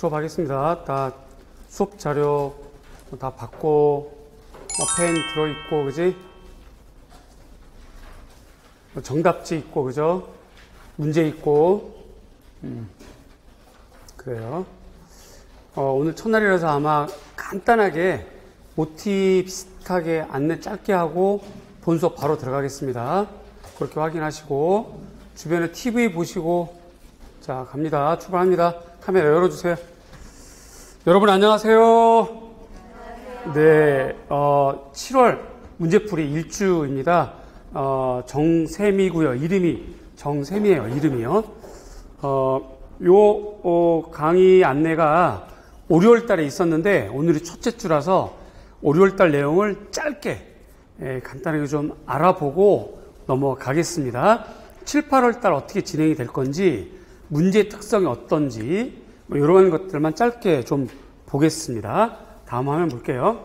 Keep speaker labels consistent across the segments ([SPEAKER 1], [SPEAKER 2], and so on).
[SPEAKER 1] 수업하겠습니다. 다 수업 자료 다 받고 펜 들어있고 그지? 정답지 있고 그죠? 문제 있고 그래요. 오늘 첫날이라서 아마 간단하게 OT 비슷하게 안내 짧게 하고 본 수업 바로 들어가겠습니다. 그렇게 확인하시고 주변에 TV 보시고 자 갑니다. 출발합니다. 카메라 열어주세요. 여러분 안녕하세요. 네, 7월 문제풀이 일주입니다. 정세미고요. 이름이 정세미예요. 이름이요. 강의 안내가 월요일 달에 있었는데 오늘이 첫째 주라서 월요일 달 내용을 짧게 간단하게 좀 알아보고 넘어가겠습니다. 7, 8월 달 어떻게 진행이 될 건지 문제 특성이 어떤지 뭐 이런 것들만 짧게 좀 보겠습니다. 다음 화면 볼게요.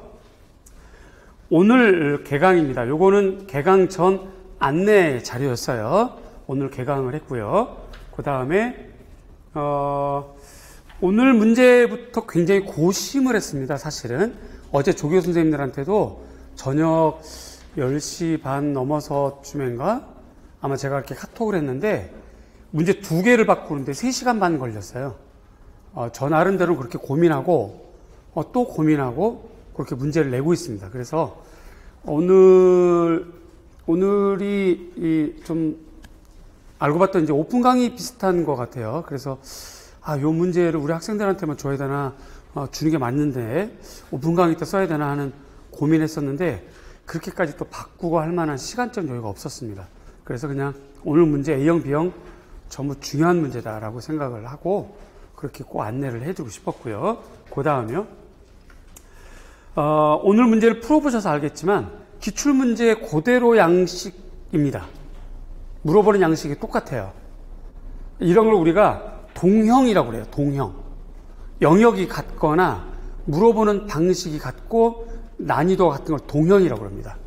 [SPEAKER 1] 오늘 개강입니다. 요거는 개강 전 안내 자료였어요. 오늘 개강을 했고요. 그 다음에 오늘 문제부터 굉장히 고심을 했습니다. 사실은 어제 조교 선생님들한테도 저녁 10시 반 넘어서쯤인가 아마 제가 이렇게 카톡을 했는데 문제 2개를 바꾸는데 3시간 반 걸렸어요. 저 나름대로 그렇게 고민하고 또 고민하고 그렇게 문제를 내고 있습니다. 그래서 오늘이 좀 알고 봤더니 이제 오픈 강의 비슷한 것 같아요. 그래서 요 문제를 우리 학생들한테만 줘야 되나 주는 게 맞는데 오픈 강의 때 써야 되나 하는 고민했었는데 그렇게까지 또 바꾸고 할 만한 시간적 여유가 없었습니다. 그래서 그냥 오늘 문제 A형, B형 전부 중요한 문제다라고 생각을 하고 그렇게 꼭 안내를 해주고 싶었고요. 그 다음에요. 오늘 문제를 풀어보셔서 알겠지만 기출문제 그대로 양식입니다. 물어보는 양식이 똑같아요. 이런 걸 우리가 동형이라고 그래요. 동형. 영역이 같거나 물어보는 방식이 같고 난이도가 같은 걸 동형이라고 합니다.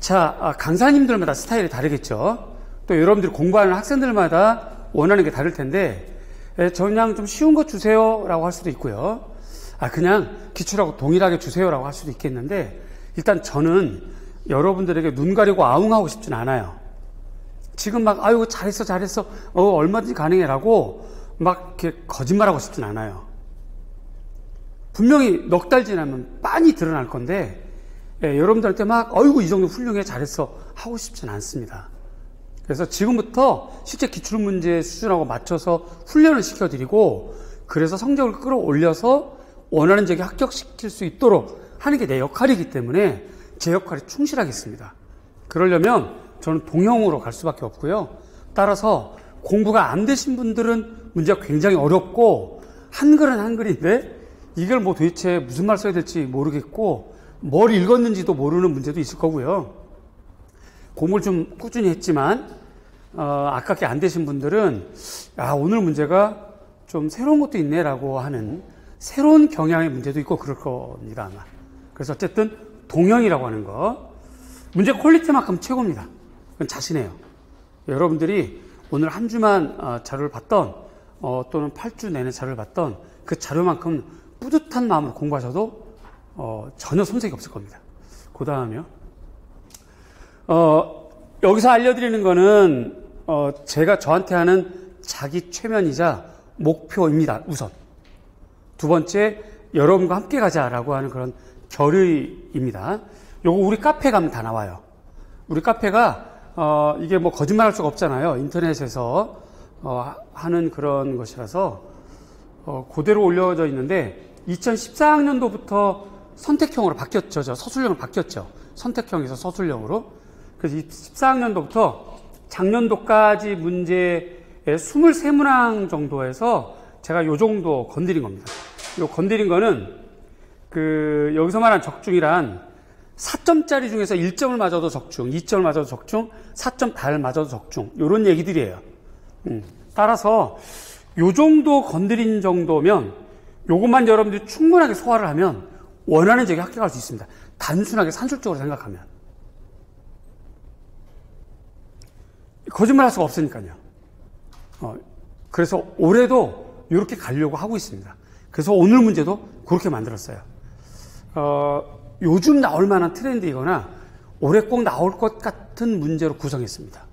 [SPEAKER 1] 자, 강사님들마다 스타일이 다르겠죠. 또 여러분들이 공부하는 학생들마다 원하는 게 다를 텐데 그냥 좀 쉬운 거 주세요 라고 할 수도 있고요. 그냥 기출하고 동일하게 주세요 라고 할 수도 있겠는데 일단 저는 여러분들에게 눈 가리고 아웅하고 싶진 않아요. 지금 막 아유 잘했어 얼마든지 가능해 라고 막 이렇게 거짓말하고 싶진 않아요. 분명히 넉 달 지나면 빤히 드러날 건데 여러분들한테 막 어이구 이 정도 훌륭해 잘했어 하고 싶진 않습니다. 그래서 지금부터 실제 기출문제 수준하고 맞춰서 훈련을 시켜드리고 그래서 성적을 끌어올려서 원하는 적에 합격시킬 수 있도록 하는 게 내 역할이기 때문에 제 역할에 충실하겠습니다. 그러려면 저는 동형으로 갈 수밖에 없고요. 따라서 공부가 안 되신 분들은 문제가 굉장히 어렵고 한글은 한글인데 이걸 뭐 도대체 무슨 말 써야 될지 모르겠고 뭘 읽었는지도 모르는 문제도 있을 거고요. 공부를 좀 꾸준히 했지만 아깝게 안 되신 분들은 오늘 문제가 좀 새로운 것도 있네라고 하는 새로운 경향의 문제도 있고 그럴 겁니다 아마. 그래서 어쨌든 동형이라고 하는 거 문제 퀄리티만큼 최고입니다. 그건 자신해요. 여러분들이 오늘 한 주만 자료를 봤던 또는 8주 내내 자료를 봤던 그 자료만큼 뿌듯한 마음으로 공부하셔도 전혀 손색이 없을 겁니다. 그 다음에요. 여기서 알려드리는 거는 제가 저한테 하는 자기 최면이자 목표입니다. 우선. 두 번째, 여러분과 함께 가자라고 하는 그런 결의입니다. 요거 우리 카페 가면 다 나와요. 우리 카페가 이게 뭐 거짓말할 수가 없잖아요. 인터넷에서 하는 그런 것이라서 그대로 올려져 있는데 2014학년도부터 선택형으로 바뀌었죠. 서술형으로 바뀌었죠. 선택형에서 서술형으로. 그래서 14학년도부터 작년도까지 문제의 23문항 정도에서 제가 요 정도 건드린 겁니다. 요 건드린 거는 여기서 말한 적중이란 4점짜리 중에서 1점을 맞아도 적중, 2점을 맞아도 적중, 4점 달 맞아도 적중 요런 얘기들이에요. 따라서 요 정도 건드린 정도면 요것만 여러분들이 충분하게 소화를 하면 원하는 적에 합격할 수 있습니다. 단순하게 산술적으로 생각하면. 거짓말 할 수가 없으니까요. 그래서 올해도 이렇게 가려고 하고 있습니다. 그래서 오늘 문제도 그렇게 만들었어요. 요즘 나올 만한 트렌드이거나 올해 꼭 나올 것 같은 문제로 구성했습니다.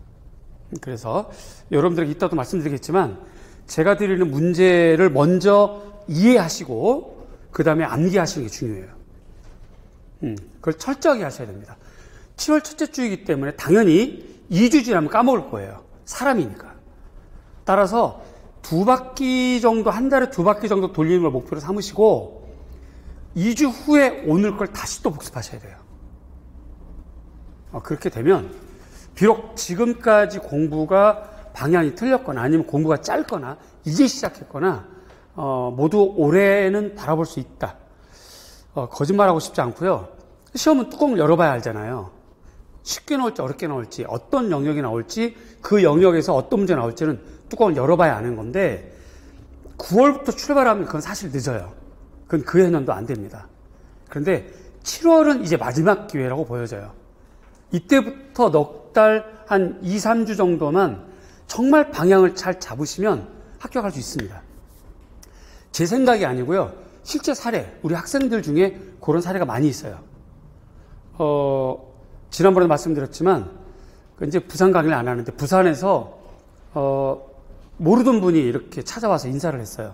[SPEAKER 1] 그래서 여러분들에게 이따도 말씀드리겠지만 제가 드리는 문제를 먼저 이해하시고 그 다음에 암기하시는 게 중요해요. 그걸 철저하게 하셔야 됩니다. 7월 첫째 주이기 때문에 당연히 2주 지나면 까먹을 거예요. 사람이니까. 따라서 한 달에 2바퀴 정도 돌리는 걸 목표로 삼으시고 2주 후에 오늘 걸 다시 또 복습하셔야 돼요. 그렇게 되면 비록 지금까지 공부가 방향이 틀렸거나 아니면 공부가 짧거나 이제 시작했거나 모두 올해는 바라볼 수 있다. 거짓말하고 싶지 않고요. 시험은 뚜껑을 열어봐야 알잖아요. 쉽게 나올지 어렵게 나올지 어떤 영역이 나올지 그 영역에서 어떤 문제가 나올지는 뚜껑을 열어봐야 아는 건데 9월부터 출발하면 그건 사실 늦어요. 그건 그 해년도 안 됩니다. 그런데 7월은 이제 마지막 기회라고 보여져요. 이때부터 넉 달 한 2, 3주 정도만 정말 방향을 잘 잡으시면 합격할 수 있습니다. 제 생각이 아니고요. 실제 사례, 우리 학생들 중에 그런 사례가 많이 있어요. 지난번에 말씀드렸지만 이제 부산 강의를 안 하는데 부산에서 모르던 분이 이렇게 찾아와서 인사를 했어요.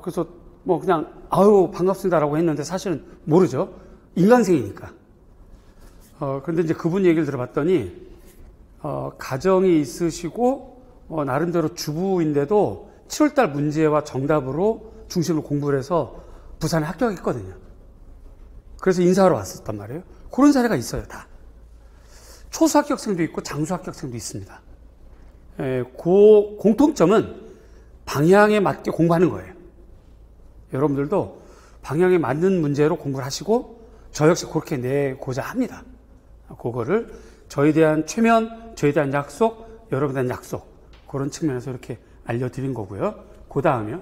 [SPEAKER 1] 그래서 뭐 그냥 아유 반갑습니다라고 했는데 사실은 모르죠. 인간생이니까. 그런데 이제 그분 얘기를 들어봤더니 가정이 있으시고 나름대로 주부인데도 7월달 문제와 정답으로 중심으로 공부를 해서 부산에 합격했거든요. 그래서 인사하러 왔었단 말이에요. 그런 사례가 있어요, 다. 초수 합격생도 있고 장수 합격생도 있습니다. 그 공통점은 방향에 맞게 공부하는 거예요. 여러분들도 방향에 맞는 문제로 공부를 하시고 저 역시 그렇게 내고자 합니다. 그거를 저에 대한 최면, 저에 대한 약속, 여러분에 대한 약속 그런 측면에서 이렇게 알려드린 거고요. 그 다음에요.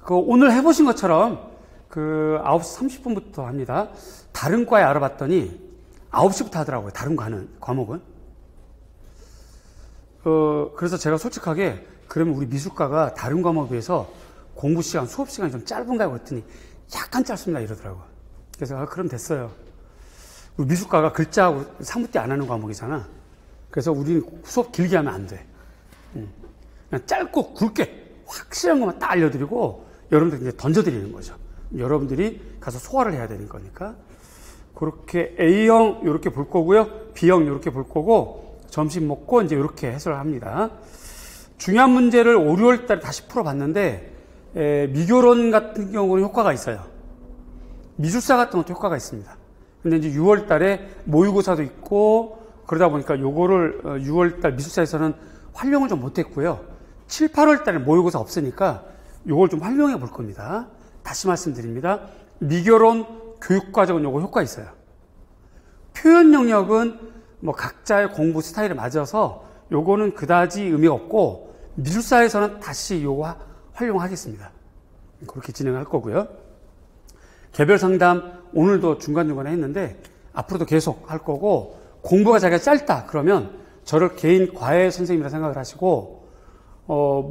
[SPEAKER 1] 오늘 해보신 것처럼 9시 30분부터 합니다. 다른 과에 알아봤더니 9시부터 하더라고요. 다른 과목은. 그래서 제가 솔직하게 그러면 우리 미술과가 다른 과목에 비해서 공부 시간, 수업 시간이 좀 짧은가요? 그랬더니 약간 짧습니다. 이러더라고요. 그래서 그럼 됐어요. 우리 미술과가 글자하고 사무띠 안 하는 과목이잖아. 그래서 우리는 수업 길게 하면 안 돼. 그냥 짧고 굵게 확실한 것만 딱 알려드리고 여러분들 이제 던져드리는 거죠. 여러분들이 가서 소화를 해야 되는 거니까. 그렇게 A형 이렇게 볼 거고요. B형 이렇게 볼 거고 점심 먹고 이제 이렇게 해설을 합니다. 중요한 문제를 5, 6월 달에 다시 풀어봤는데 미교론 같은 경우는 효과가 있어요. 미술사 같은 것도 효과가 있습니다. 근데 이제 6월 달에 모의고사도 있고 그러다 보니까 요거를 6월 달 미술사에서는 활용을 좀 못했고요. 7, 8월 달에 모의고사 없으니까 요걸 좀 활용해 볼 겁니다. 다시 말씀드립니다. 미교론 교육과정은 요거 효과 있어요. 표현 영역은 뭐 각자의 공부 스타일에 맞아서 요거는 그다지 의미가 없고 미술사에서는 다시 요거 활용하겠습니다. 그렇게 진행할 거고요. 개별 상담 오늘도 중간중간에 했는데 앞으로도 계속 할 거고 공부가 자기가 짧다 그러면 저를 개인 과외 선생님이라 생각을 하시고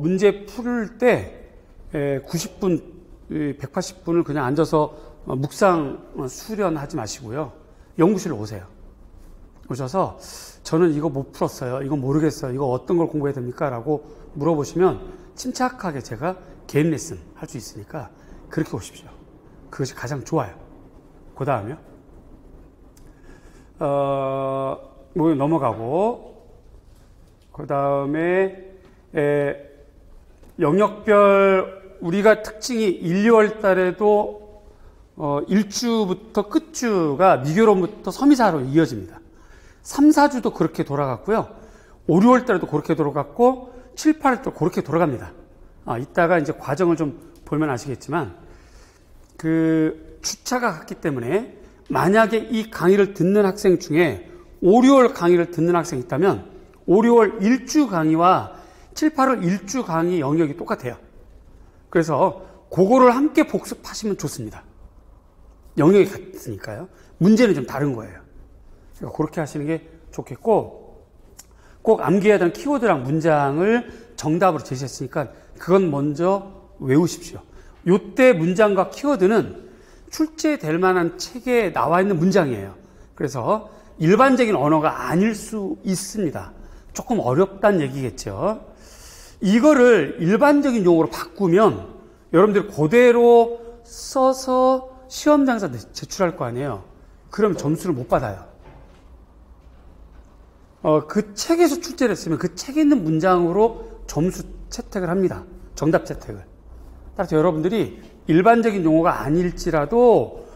[SPEAKER 1] 문제 풀 때 90분, 180분을 그냥 앉아서 묵상 수련하지 마시고요. 연구실로 오세요. 오셔서 저는 이거 못 풀었어요. 이거 모르겠어요. 이거 어떤 걸 공부해야 됩니까? 라고 물어보시면 침착하게 제가 개인 레슨 할 수 있으니까 그렇게 오십시오. 그것이 가장 좋아요. 그 다음에요. 뭐 넘어가고 그 다음에 영역별 우리가 특징이 1, 2월 달에도 1주부터 끝주가 미교론부터 서미사로 이어집니다. 3, 4주도 그렇게 돌아갔고요. 5, 6월 달에도 그렇게 돌아갔고 7, 8월도 그렇게 돌아갑니다. 이따가 이제 과정을 좀 보면 아시겠지만 주차가 같기 때문에 만약에 이 강의를 듣는 학생 중에 5, 6월 강의를 듣는 학생이 있다면 5, 6월 1주 강의와 7, 8월 1주 강의 영역이 똑같아요. 그래서 그거를 함께 복습하시면 좋습니다. 영역이 같으니까요. 문제는 좀 다른 거예요. 그러니까 그렇게 하시는 게 좋겠고 꼭 암기해야 되는 키워드랑 문장을 정답으로 제시했으니까 그건 먼저 외우십시오. 요때 문장과 키워드는 출제될 만한 책에 나와 있는 문장이에요. 그래서 일반적인 언어가 아닐 수 있습니다. 조금 어렵다는 얘기겠죠. 이거를 일반적인 용어로 바꾸면 여러분들이 그대로 써서 시험장에서 제출할 거 아니에요. 그럼 점수를 못 받아요. 그 책에서 출제를 했으면 그 책에 있는 문장으로 점수 채택을 합니다. 정답 채택을. 따라서 여러분들이 일반적인 용어가 아닐지라도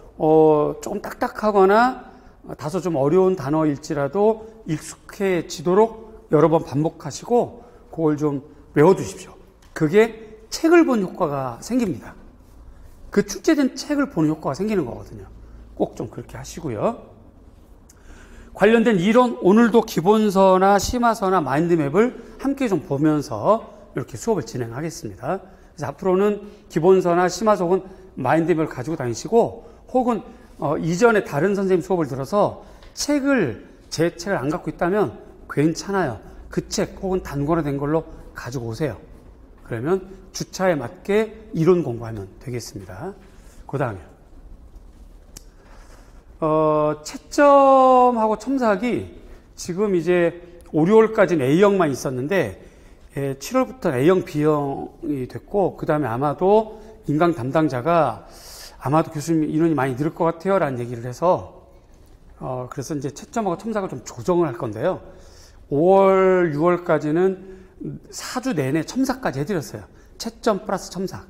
[SPEAKER 1] 조금 딱딱하거나 다소 좀 어려운 단어일지라도 익숙해지도록 여러 번 반복하시고 그걸 좀 외워두십시오. 그게 책을 본 효과가 생깁니다. 그 출제된 책을 보는 효과가 생기는 거거든요. 꼭 좀 그렇게 하시고요. 관련된 이론, 오늘도 기본서나 심화서나 마인드맵을 함께 좀 보면서 이렇게 수업을 진행하겠습니다. 그래서 앞으로는 기본서나 심화서 혹은 마인드맵을 가지고 다니시고 혹은 이전에 다른 선생님 수업을 들어서 제 책을 안 갖고 있다면 괜찮아요. 그 책 혹은 단권화된 걸로 가지고 오세요. 그러면 주차에 맞게 이론 공부하면 되겠습니다. 그 다음에 채점하고 첨삭이 지금 이제 5, 6월까지는 A형만 있었는데 7월부터는 A형, B형이 됐고 그 다음에 아마도 인강 담당자가 아마도 교수님 인원이 많이 늘을 것 같아요 라는 얘기를 해서 그래서 이제 채점하고 첨삭을 좀 조정을 할 건데요. 5월, 6월까지는 4주 내내 첨삭까지 해드렸어요. 채점 플러스 첨삭.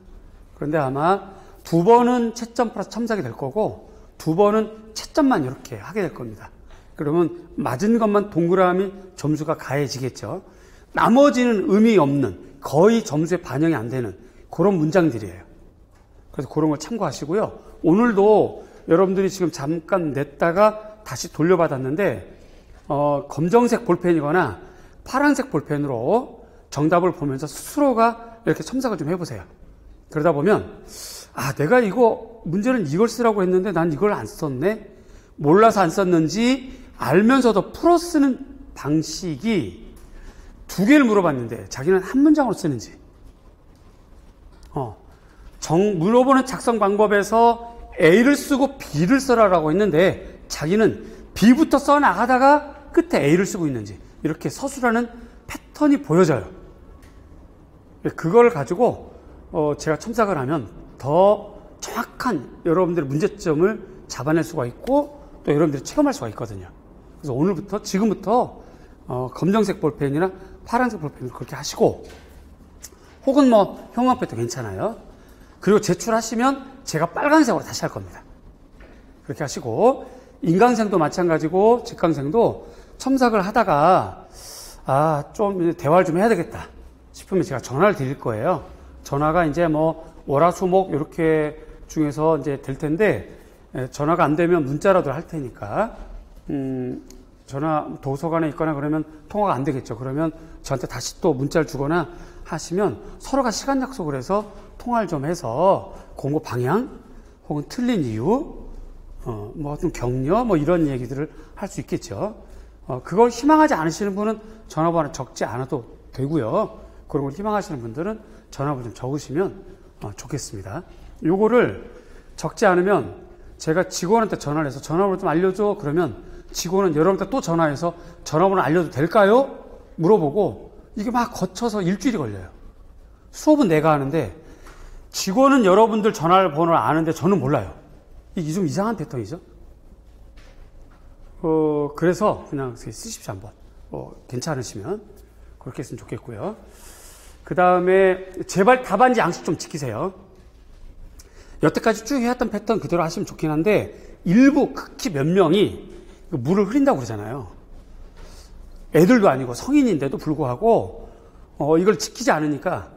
[SPEAKER 1] 그런데 아마 2번은 채점 플러스 첨삭이 될 거고 2번은 채점만 이렇게 하게 될 겁니다. 그러면 맞은 것만 동그라미 점수가 가해지겠죠. 나머지는 의미 없는 거의 점수에 반영이 안 되는 그런 문장들이에요. 그래서 그런 걸 참고하시고요. 오늘도 여러분들이 지금 잠깐 냈다가 다시 돌려받았는데 검정색 볼펜이거나 파란색 볼펜으로 정답을 보면서 스스로가 이렇게 첨삭을 좀 해보세요. 그러다 보면 내가 이거 문제는 이걸 쓰라고 했는데 난 이걸 안 썼네. 몰라서 안 썼는지 알면서도 풀어 쓰는 방식이 2개를 물어봤는데 자기는 한 문장으로 쓰는지 물어보는 작성 방법에서 A를 쓰고 B를 써라라고 했는데 자기는 B부터 써나가다가 끝에 A를 쓰고 있는지 이렇게 서술하는 패턴이 보여져요. 그걸 가지고 제가 첨삭을 하면 더 정확한 여러분들의 문제점을 잡아낼 수가 있고 또 여러분들이 체험할 수가 있거든요. 그래서 지금부터 검정색 볼펜이나 파란색 볼펜으로 그렇게 하시고 혹은 형광펜도 괜찮아요. 그리고 제출하시면 제가 빨간색으로 다시 할 겁니다. 그렇게 하시고 인강생도 마찬가지고 직강생도 첨삭을 하다가 좀 대화를 좀 해야 되겠다 싶으면 제가 전화를 드릴 거예요. 전화가 이제 월화수목 이렇게 중에서 이제 될 텐데 전화가 안 되면 문자라도 할 테니까 전화 도서관에 있거나 그러면 통화가 안 되겠죠. 그러면 저한테 다시 또 문자를 주거나 하시면 서로가 시간 약속을 해서 통화를 좀 해서 공부 방향 혹은 틀린 이유 어떤 격려 이런 얘기들을 할 수 있겠죠. 그걸 희망하지 않으시는 분은 전화번호 적지 않아도 되고요. 그런 걸 희망하시는 분들은 전화번호 좀 적으시면 좋겠습니다. 요거를 적지 않으면 제가 직원한테 전화를 해서 전화번호 좀 알려줘 그러면 직원은 여러분한테 또 전화해서 전화번호 알려도 될까요? 물어보고 이게 막 거쳐서 일주일이 걸려요. 수업은 내가 하는데 직원은 여러분들 전화번호를 아는데 저는 몰라요. 이게 좀 이상한 패턴이죠. 그래서 그냥 쓰십시오 한번. 괜찮으시면 그렇게 했으면 좋겠고요. 그 다음에 제발 답안지 양식 좀 지키세요. 여태까지 쭉 해왔던 패턴 그대로 하시면 좋긴 한데 일부 극히 몇 명이 물을 흐린다고 그러잖아요. 애들도 아니고 성인인데도 불구하고 이걸 지키지 않으니까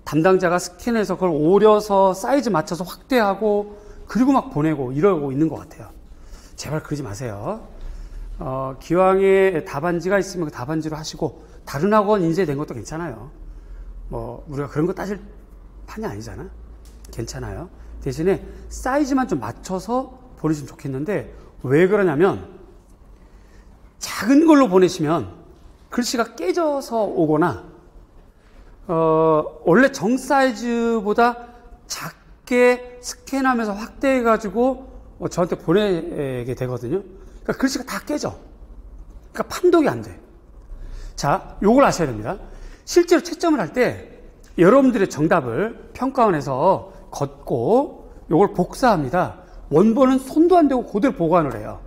[SPEAKER 1] 담당자가 스캔해서 그걸 오려서 사이즈 맞춰서 확대하고 그리고 막 보내고 이러고 있는 것 같아요. 제발 그러지 마세요. 기왕에 답안지가 있으면 그 답안지로 하시고 다른 학원 인쇄된 것도 괜찮아요. 우리가 그런 거 따질 판이 아니잖아. 괜찮아요. 대신에 사이즈만 좀 맞춰서 보내시면 좋겠는데 왜 그러냐면 작은 걸로 보내시면 글씨가 깨져서 오거나 원래 정 사이즈보다 작게 스캔하면서 확대해가지고 저한테 보내게 되거든요. 그러니까 글씨가 다 깨져. 그러니까 판독이 안 돼. 자, 요걸 아셔야 됩니다. 실제로 채점을 할 때 여러분들의 정답을 평가원에서 걷고 요걸 복사합니다. 원본은 손도 안 대고 그대로 보관을 해요.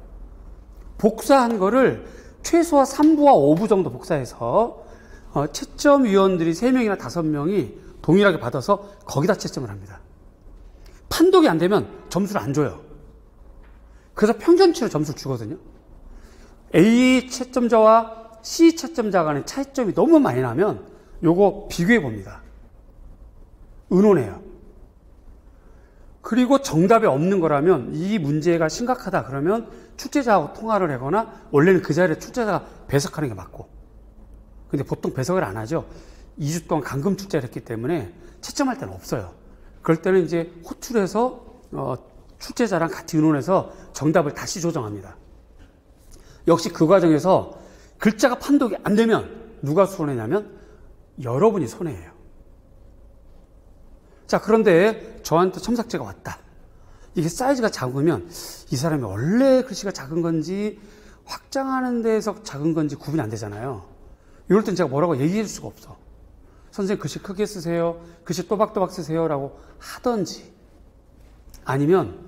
[SPEAKER 1] 복사한 거를 최소한 3부와 5부 정도 복사해서 채점위원들이 3명이나 5명이 동일하게 받아서 거기다 채점을 합니다. 판독이 안 되면 점수를 안 줘요. 그래서 평균치로 점수를 주거든요. A 채점자와 C 채점자 간의 차이점이 너무 많이 나면 요거 비교해 봅니다. 의논해요. 그리고 정답이 없는 거라면 이 문제가 심각하다 그러면 출제자하고 통화를 하거나 원래는 그 자리에 출제자가 배석하는 게 맞고, 근데 보통 배석을 안 하죠. 2주 동안 감금 출제를 했기 때문에 채점할 때는 없어요. 그럴 때는 이제 호출해서 출제자랑 같이 의논해서 정답을 다시 조정합니다. 역시 그 과정에서 글자가 판독이 안 되면 누가 손해냐면 여러분이 손해예요. 자, 그런데 저한테 첨삭제가 왔다. 이게 사이즈가 작으면 이 사람이 원래 글씨가 작은 건지 확장하는 데에서 작은 건지 구분이 안 되잖아요. 이럴 땐 제가 뭐라고 얘기해 줄 수가 없어. 선생님 글씨 크게 쓰세요, 글씨 또박또박 쓰세요 라고 하던지, 아니면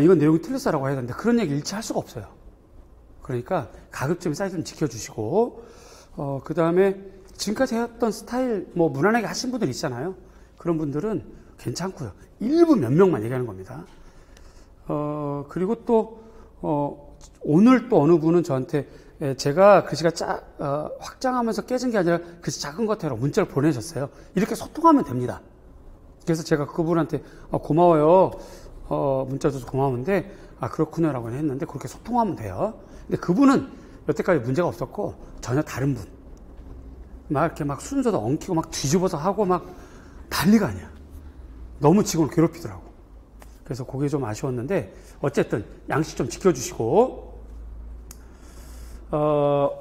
[SPEAKER 1] 이건 내용이 틀렸어라고 해야 되는데 그런 얘기 일치 할 수가 없어요. 그러니까 가급적 사이즈 좀 지켜주시고, 그 다음에 지금까지 해왔던 스타일 무난하게 하신 분들 있잖아요. 그런 분들은 괜찮고요. 일부 몇 명만 얘기하는 겁니다. 그리고 또 오늘 또 어느 분은 저한테 제가 글씨가 확장하면서 깨진 게 아니라 글씨 작은 것 같아요 문자를 보내셨어요. 이렇게 소통하면 됩니다. 그래서 제가 그분한테 고마워요, 문자 줘서 고마운데 그렇군요 라고 했는데 그렇게 소통하면 돼요. 근데 그분은 여태까지 문제가 없었고 전혀 다른 분, 막 이렇게 막 순서도 엉키고 막 뒤집어서 하고 막 난리가 아니야. 너무 직원을 괴롭히더라고. 그래서 그게 좀 아쉬웠는데 어쨌든 양식 좀 지켜주시고,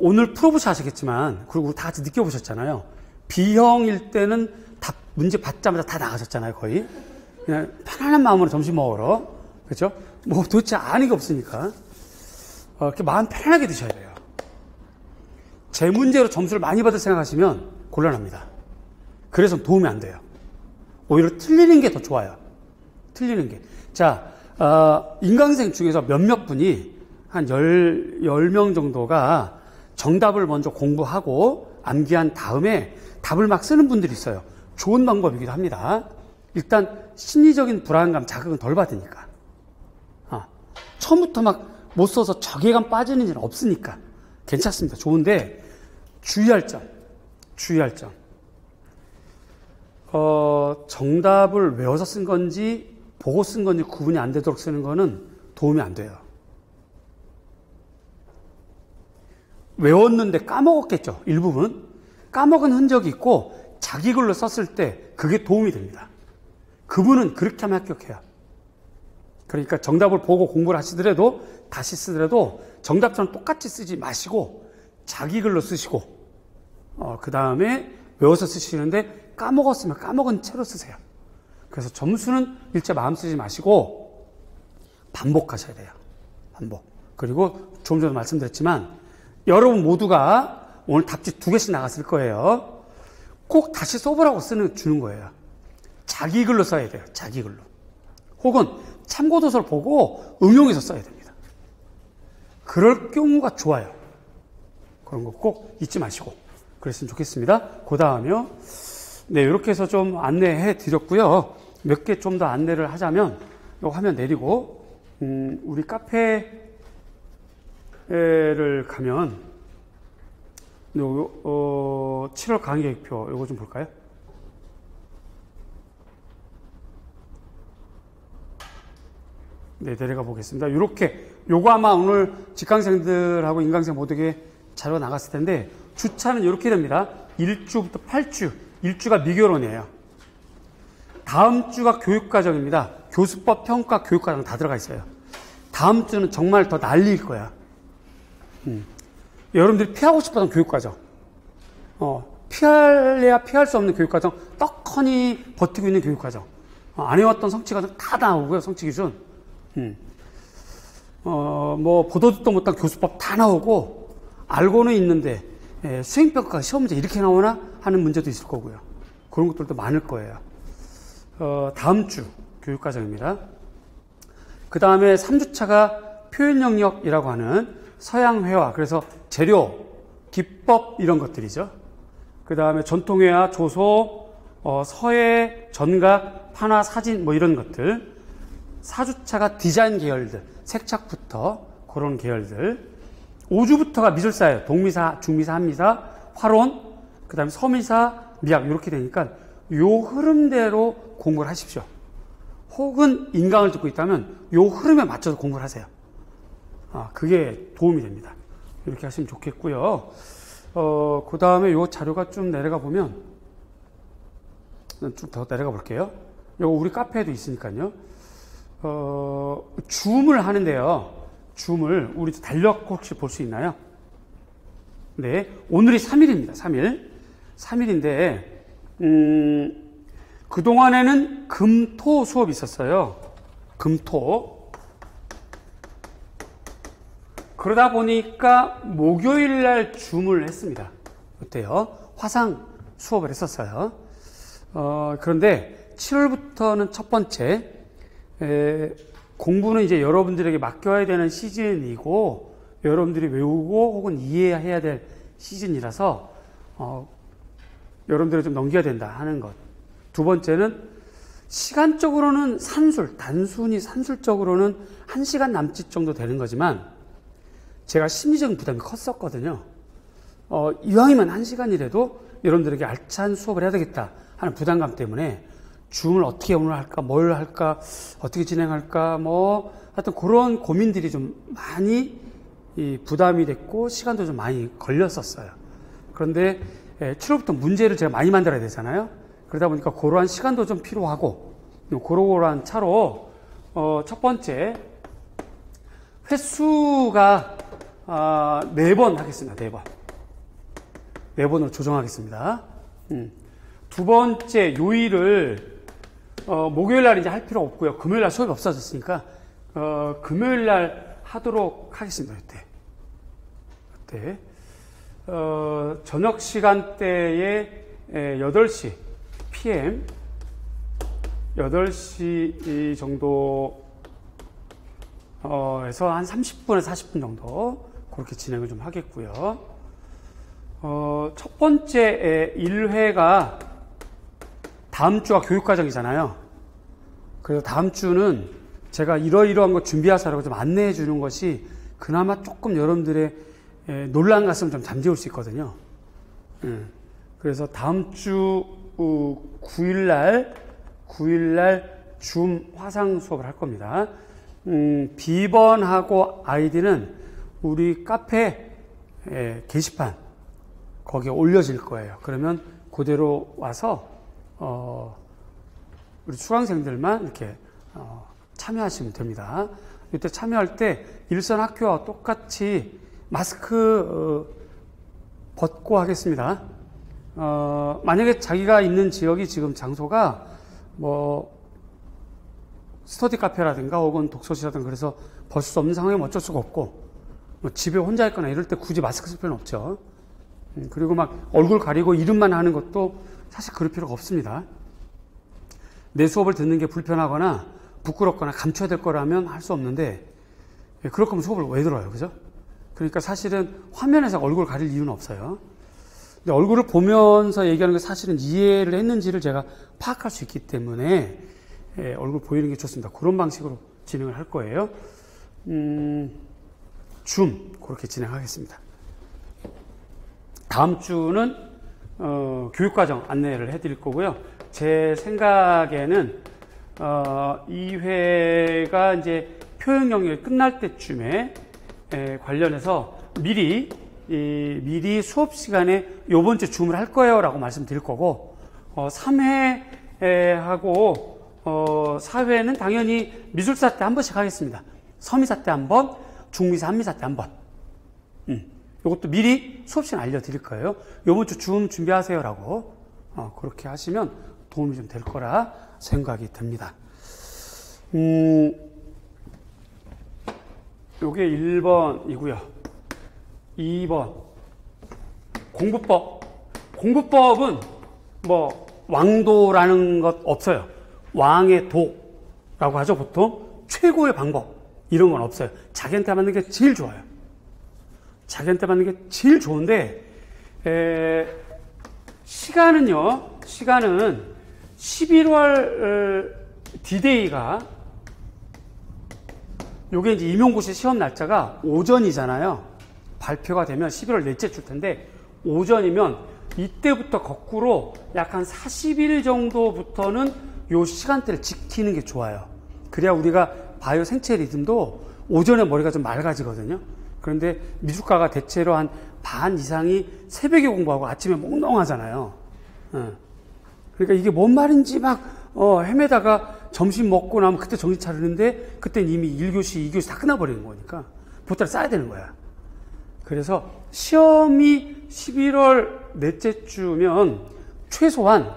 [SPEAKER 1] 오늘 풀어보셔 하시겠지만, 그리고 다 같이 느껴보셨잖아요. B형일 때는 다 문제 받자마자 다 나가셨잖아요. 거의 그냥 편안한 마음으로 점심 먹으러, 그렇죠? 도대체 아는 게 없으니까 이렇게 마음 편안하게 드셔야 돼요. 제 문제로 점수를 많이 받을 생각하시면 곤란합니다. 그래서 도움이 안 돼요. 오히려 틀리는 게 더 좋아요. 틀리는 게. 자, 인강생 중에서 몇몇 분이 한 10명 정도가 정답을 먼저 공부하고 암기한 다음에 답을 막 쓰는 분들이 있어요. 좋은 방법이기도 합니다. 일단 심리적인 불안감, 자극은 덜 받으니까. 처음부터 막 못 써서 저괴감 빠지는 일은 없으니까 괜찮습니다. 좋은데 주의할 점. 정답을 외워서 쓴 건지 보고 쓴 건지 구분이 안 되도록 쓰는 거는 도움이 안 돼요. 외웠는데 까먹었겠죠. 일부분 까먹은 흔적이 있고 자기 글로 썼을 때 그게 도움이 됩니다. 그분은 그렇게 하면 합격해요. 그러니까 정답을 보고 공부를 하시더라도 다시 쓰더라도 정답처럼 똑같이 쓰지 마시고 자기 글로 쓰시고, 그 다음에 외워서 쓰시는데 까먹었으면 까먹은 채로 쓰세요. 그래서 점수는 일제 마음 쓰지 마시고 반복하셔야 돼요. 반복. 그리고 조금 전에 말씀드렸지만 여러분 모두가 오늘 답지 2개씩 나갔을 거예요. 꼭 다시 써보라고 주는 거예요. 자기 글로 써야 돼요. 자기 글로. 혹은 참고도서를 보고 응용해서 써야 됩니다. 그럴 경우가 좋아요. 그런 거 꼭 잊지 마시고 그랬으면 좋겠습니다. 그 다음에요. 네, 이렇게 해서 좀 안내해 드렸고요. 몇 개 좀 더 안내를 하자면, 요 화면 내리고, 우리 카페를 가면, 7월 강의 계획표, 요거 좀 볼까요? 네, 내려가 보겠습니다. 요거 아마 오늘 직강생들하고 인강생 모두에게 자료가 나갔을 텐데, 주차는 이렇게 됩니다. 1주부터 8주. 1주가 미교론이에요. 다음 주가 교육과정입니다. 교수법, 평가, 교육과정 다 들어가 있어요. 다음 주는 정말 더 난리일 거야. 여러분들이 피하고 싶었던 교육과정. 피할래야 피할 수 없는 교육과정, 떡하니 버티고 있는 교육과정. 안 해왔던 성취과정 다 나오고요, 성취기준. 보도 듣도 못한 교수법 다 나오고, 알고는 있는데, 수행평가 시험 문제 이렇게 나오나 하는 문제도 있을 거고요. 그런 것들도 많을 거예요. 다음 주 교육과정입니다. 그 다음에 3주차가 표현영역이라고 하는 서양회화, 그래서 재료, 기법 이런 것들이죠. 그 다음에 전통회화, 조소, 서예, 전각, 판화, 사진 뭐 이런 것들. 4주차가 디자인 계열들, 색착부터 그런 계열들. 5주부터가 미술사예요. 동미사, 중미사, 한미사, 화론, 그 다음에 서미사, 미학 이렇게 되니까 요 흐름대로 공부를 하십시오. 혹은 인강을 듣고 있다면 요 흐름에 맞춰서 공부를 하세요. 그게 도움이 됩니다. 이렇게 하시면 좋겠고요. 그 다음에 요 자료가 좀 내려가 보면, 좀 더 내려가 볼게요. 요거 우리 카페에도 있으니까요. 줌을 하는데요. 줌을 우리 달력 혹시 볼 수 있나요? 네. 오늘이 3일입니다. 3일. 3일인데, 그동안에는 금, 토 수업이 있었어요. 금, 토. 그러다 보니까 목요일 날 줌을 했습니다. 어때요? 화상 수업을 했었어요. 그런데 7월부터는 첫 번째, 공부는 이제 여러분들에게 맡겨야 되는 시즌이고, 여러분들이 외우고 혹은 이해해야 될 시즌이라서, 여러분들이 좀 넘겨야 된다 하는 것. 두 번째는 시간적으로는 단순히 산술적으로는 1시간 남짓 정도 되는 거지만, 제가 심리적인 부담이 컸었거든요. 이왕이면 1시간이라도 여러분들에게 알찬 수업을 해야 되겠다 하는 부담감 때문에 줌을 어떻게 오늘 할까, 뭘 할까, 어떻게 진행할까, 하여튼 그런 고민들이 좀 많이 부담이 됐고, 시간도 좀 많이 걸렸었어요. 그런데 7월부터 문제를 제가 많이 만들어야 되잖아요. 그러다 보니까 그러한 시간도 좀 필요하고, 그러한 차로, 첫 번째, 횟수가 4번 하겠습니다. 4번. 4번으로 조정하겠습니다. 두 번째, 요일을, 목요일 날 이제 할 필요 없고요. 금요일 날 수업이 없어졌으니까, 금요일 날 하도록 하겠습니다. 이때. 저녁 시간대에 8시 PM, 8시 정도, 에서 한 30분에서 40분 정도, 그렇게 진행을 좀 하겠고요. 첫 번째 1회가 다음 주가 교육과정이잖아요. 그래서 다음 주는 제가 이러이러한 거 준비하세요라고 좀 안내해 주는 것이 그나마 조금 여러분들의 놀란 가슴을 좀 잠재울 수 있거든요. 그래서 다음 주 9일날 줌 화상 수업을 할 겁니다. 비번하고 아이디는 우리 카페 게시판 거기에 올려질 거예요. 그러면 그대로 와서 우리 수강생들만 이렇게 참여하시면 됩니다. 이때 참여할 때 일선 학교와 똑같이 마스크 벗고 하겠습니다. 만약에 자기가 있는 지역이 지금 장소가 스터디 카페라든가 혹은 독서실이라든가 그래서 벗을 수 없는 상황이면 어쩔 수가 없고, 집에 혼자 있거나 이럴 때 굳이 마스크 쓸 필요는 없죠. 그리고 막 얼굴 가리고 이름만 하는 것도 사실 그럴 필요가 없습니다. 내 수업을 듣는 게 불편하거나 부끄럽거나 감춰야 될 거라면 할 수 없는데, 그럴 거면 수업을 왜 들어요? 그죠? 그러니까 사실은 화면에서 얼굴 가릴 이유는 없어요. 근데 얼굴을 보면서 얘기하는 게 사실은 이해를 했는지를 제가 파악할 수 있기 때문에 얼굴 보이는 게 좋습니다. 그런 방식으로 진행을 할 거예요. 줌 그렇게 진행하겠습니다. 다음 주는 교육과정 안내를 해드릴 거고요. 제 생각에는 2회가 이제 표현 영역이 끝날 때쯤에 관련해서 미리 수업 시간에 요번 주 줌을 할 거예요 라고 말씀드릴 거고, 3회하고 4회는 당연히 미술사 때 한 번씩 하겠습니다. 서미사 때 한 번, 중미사, 한미사 때 한 번. 이것도 미리 수업 시간 알려드릴 거예요. 이번 주 줌 준비하세요라고 그렇게 하시면 도움이 좀 될 거라 생각이 듭니다. 요게 1번이고요. 2번 공부법. 공부법은 뭐 왕도라는 것 없어요. 왕의 도라고 하죠. 보통 최고의 방법 이런 건 없어요. 자기한테 맞는 게 제일 좋아요. 자기한테 맞는 게 제일 좋은데 시간은 11월 D-Day가 요게 이제 임용고시 시험 날짜가 오전이잖아요. 발표가 되면 11월 넷째 줄 텐데 오전이면 이때부터 거꾸로 약 한 40일 정도부터는 요 시간대를 지키는 게 좋아요. 그래야 우리가 바이오 생체 리듬도 오전에 머리가 좀 맑아지거든요. 그런데 미술과가 대체로 한 반 이상이 새벽에 공부하고 아침에 몽롱하잖아요. 그러니까 이게 뭔 말인지 막 헤매다가 점심 먹고 나면 그때 정신 차리는데 그때는 이미 1교시, 2교시 다 끝나버리는 거니까 보따리 싸야 되는 거야. 그래서 시험이 11월 넷째 주면 최소한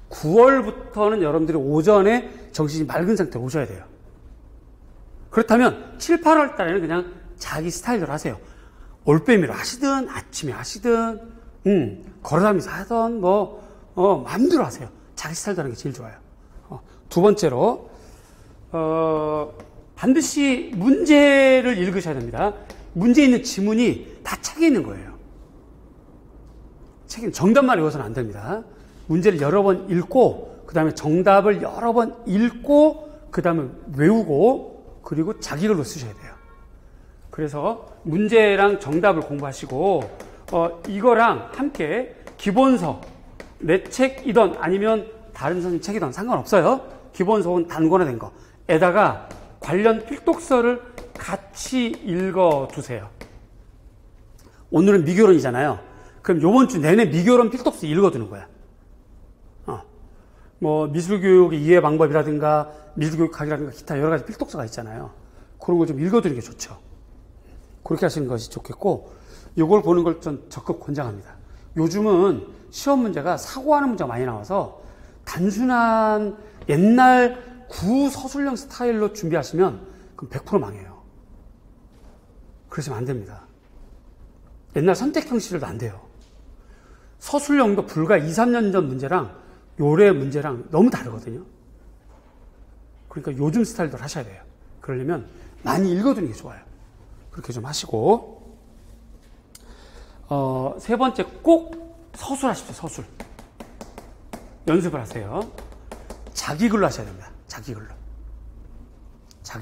[SPEAKER 1] 9월부터는 여러분들이 오전에 정신이 맑은 상태로 오셔야 돼요. 그렇다면 7, 8월 달에는 그냥 자기 스타일대로 하세요. 올빼미로 하시든 아침에 하시든 걸어다니면서 하든 마음대로 하세요. 자기 스타일대로 하는 게 제일 좋아요. 두 번째로 반드시 문제를 읽으셔야 됩니다. 문제에 있는 지문이 다 책에 있는 거예요. 책에 정답만 외워서는 안 됩니다. 문제를 여러 번 읽고 그 다음에 정답을 여러 번 읽고 그 다음에 외우고 그리고 자기 글로 쓰셔야 돼요. 그래서 문제랑 정답을 공부하시고 이거랑 함께 기본서 내 책이든 아니면 다른 선생님 책이든 상관없어요. 기본서는 단권화된 거에다가 관련 필독서를 같이 읽어두세요. 오늘은 미교론이잖아요. 그럼 요번 주 내내 미교론 필독서 읽어두는 거야. 뭐 미술교육의 이해 방법이라든가 미술교육학이라든가 기타 여러 가지 필독서가 있잖아요. 그런 거 좀 읽어두는 게 좋죠. 그렇게 하시는 것이 좋겠고 요걸 보는 걸 좀 적극 권장합니다. 요즘은 시험 문제가 사고하는 문제가 많이 나와서 단순한 옛날 구서술형 스타일로 준비하시면 그럼 100% 망해요. 그러시면 안 됩니다. 옛날 선택형식으로도 안 돼요. 서술형도 불과 2, 3년 전 문제랑 요래 문제랑 너무 다르거든요. 그러니까 요즘 스타일대로 하셔야 돼요. 그러려면 많이 읽어두는 게 좋아요. 그렇게 좀 하시고 세 번째 꼭 서술하십시오. 서술 연습을 하세요. 자기 글로 하셔야 됩니다. 자기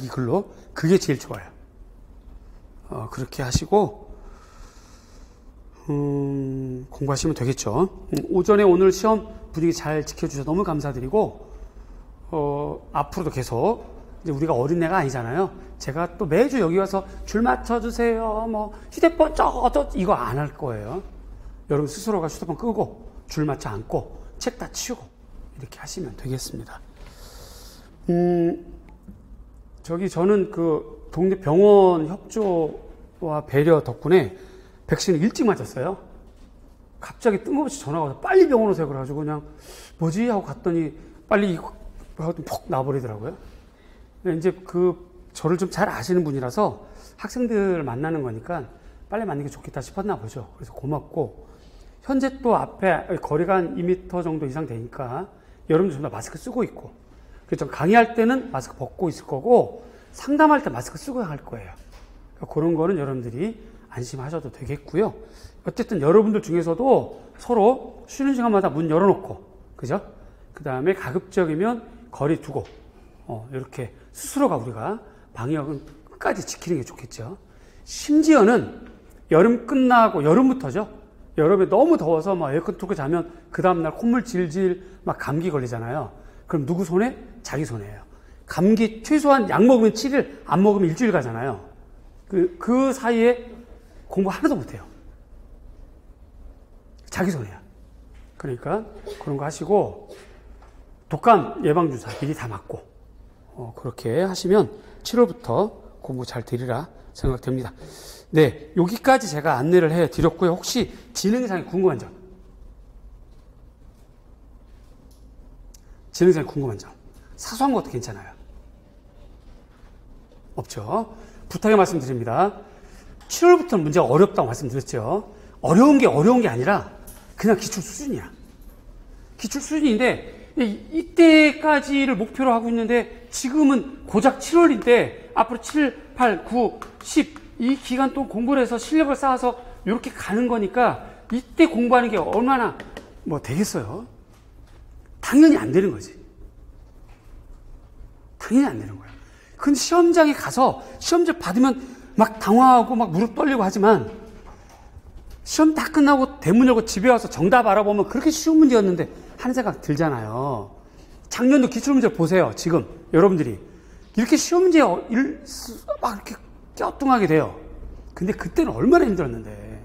[SPEAKER 1] 글로 그게 제일 좋아요. 그렇게 하시고 공부하시면 되겠죠. 오전에 오늘 시험 분위기 잘 지켜주셔서 너무 감사드리고 앞으로도 계속 이제 우리가 어린애가 아니잖아요. 제가 또 매주 여기 와서 줄 맞춰주세요. 뭐 휴대폰 저 이거 안 할 거예요. 여러분 스스로가 휴대폰 끄고 줄 맞춰 앉고 책 다 치우고 이렇게 하시면 되겠습니다. 저는 그 동네 병원 협조와 배려 덕분에 백신을 일찍 맞았어요. 갑자기 뜬금없이 전화가 와서 빨리 병원 오세요. 그래가지고 그냥 뭐지? 하고 갔더니 빨리 하고 푹 나와버리더라고요. 이제 저를 좀 잘 아시는 분이라서 학생들 만나는 거니까 빨리 맞는 게 좋겠다 싶었나 보죠. 그래서 고맙고 현재 또 앞에 거리가 한 2m 정도 이상 되니까 여러분들 전부 다 마스크 쓰고 있고 그래서 강의할 때는 마스크 벗고 있을 거고 상담할 때 마스크 쓰고 할 거예요. 그러니까 그런 거는 여러분들이 안심하셔도 되겠고요. 어쨌든 여러분들 중에서도 서로 쉬는 시간마다 문 열어놓고 그죠? 그 다음에 가급적이면 거리 두고 이렇게 스스로가 우리가 방역은 끝까지 지키는 게 좋겠죠. 심지어는 여름 끝나고 여름부터죠. 여름에 너무 더워서 막 에어컨 틀고 자면 그 다음날 콧물 질질 막 감기 걸리잖아요. 그럼 누구 손에? 자기 손에요. 감기 최소한 약 먹으면 7일, 안 먹으면 일주일 가잖아요. 그 사이에 공부 하나도 못해요. 자기 손에야. 그러니까 그런 거 하시고 독감 예방주사 미리 다 맞고 그렇게 하시면 7월부터 공부 잘 되리라 생각됩니다. 네, 여기까지 제가 안내를 해 드렸고요. 혹시 진행상에 궁금한 점? 진행상에 궁금한 점? 사소한 것도 괜찮아요. 없죠? 부탁의 말씀드립니다. 7월부터는 문제가 어렵다고 말씀드렸죠. 어려운 게 아니라 그냥 기출 수준이야. 기출 수준인데 이때까지를 목표로 하고 있는데 지금은 고작 7월인데 앞으로 7, 8, 9, 10 이 기간 동안 공부를 해서 실력을 쌓아서 이렇게 가는 거니까 이때 공부하는 게 얼마나 뭐 되겠어요? 당연히 안 되는 거지. 당연히 안 되는 거야. 근데 시험장에 가서 시험지 받으면 막 당황하고 막 무릎 떨리고 하지만 시험 다 끝나고 대문 열고 집에 와서 정답 알아보면 그렇게 쉬운 문제였는데 하는 생각 들잖아요. 작년도 기출문제 보세요. 지금 여러분들이 이렇게 쉬운 문제 막 이렇게 껴뚱하게 돼요. 근데 그때는 얼마나 힘들었는데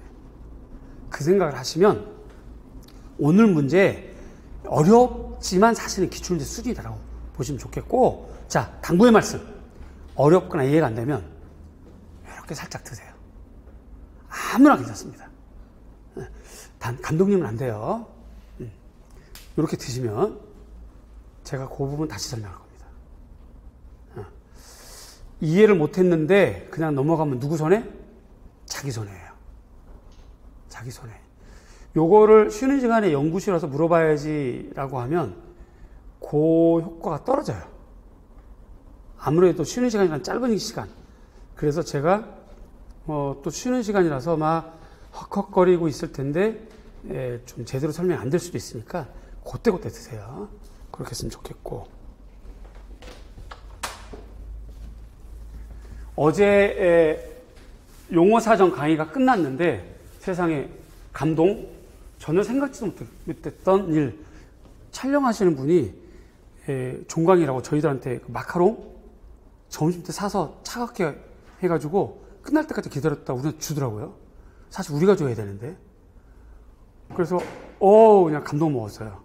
[SPEAKER 1] 그 생각을 하시면 오늘 문제 어렵지만 사실은 기출문제 수준이다라고 보시면 좋겠고, 자, 당부의 말씀. 어렵거나 이해가 안 되면 이렇게 살짝 드세요. 아무나 괜찮습니다. 단 감독님은 안 돼요. 이렇게 드시면 제가 그 부분 다시 설명할 겁니다. 이해를 못했는데 그냥 넘어가면 누구 손해? 자기 손해예요. 자기 손해. 요거를 쉬는 시간에 연구실 와서 물어봐야지라고 하면 그 효과가 떨어져요. 아무래도 쉬는 시간이란 짧은 시간. 그래서 제가 또 쉬는 시간이라서 막 헉헉거리고 있을 텐데 좀 제대로 설명이 안 될 수도 있으니까 그때 드세요. 그렇게 했으면 좋겠고. 어제 용어사전 강의가 끝났는데 세상에 감동, 전혀 생각지도 못했던 일. 촬영하시는 분이 종강이라고 저희들한테 마카롱 점심 때 사서 차갑게 해가지고 끝날 때까지 기다렸다 우리한테 주더라고요. 사실 우리가 줘야 되는데. 그래서 그냥 감동 먹었어요.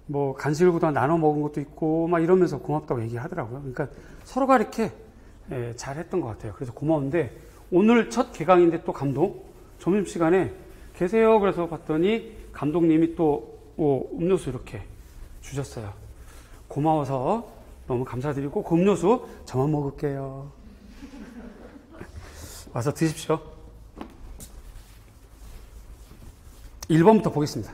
[SPEAKER 1] 뭐 간식을 그동안 나눠 먹은 것도 있고 막 이러면서 고맙다고 얘기하더라고요. 그러니까 서로가 이렇게 잘했던 것 같아요. 그래서 고마운데 오늘 첫 개강인데 또 감동. 점심시간에 계세요. 그래서 봤더니 감독님이 또 음료수 이렇게 주셨어요. 고마워서 너무 감사드리고 그 음료수 저만 먹을게요. 와서 드십시오. 1번부터 보겠습니다.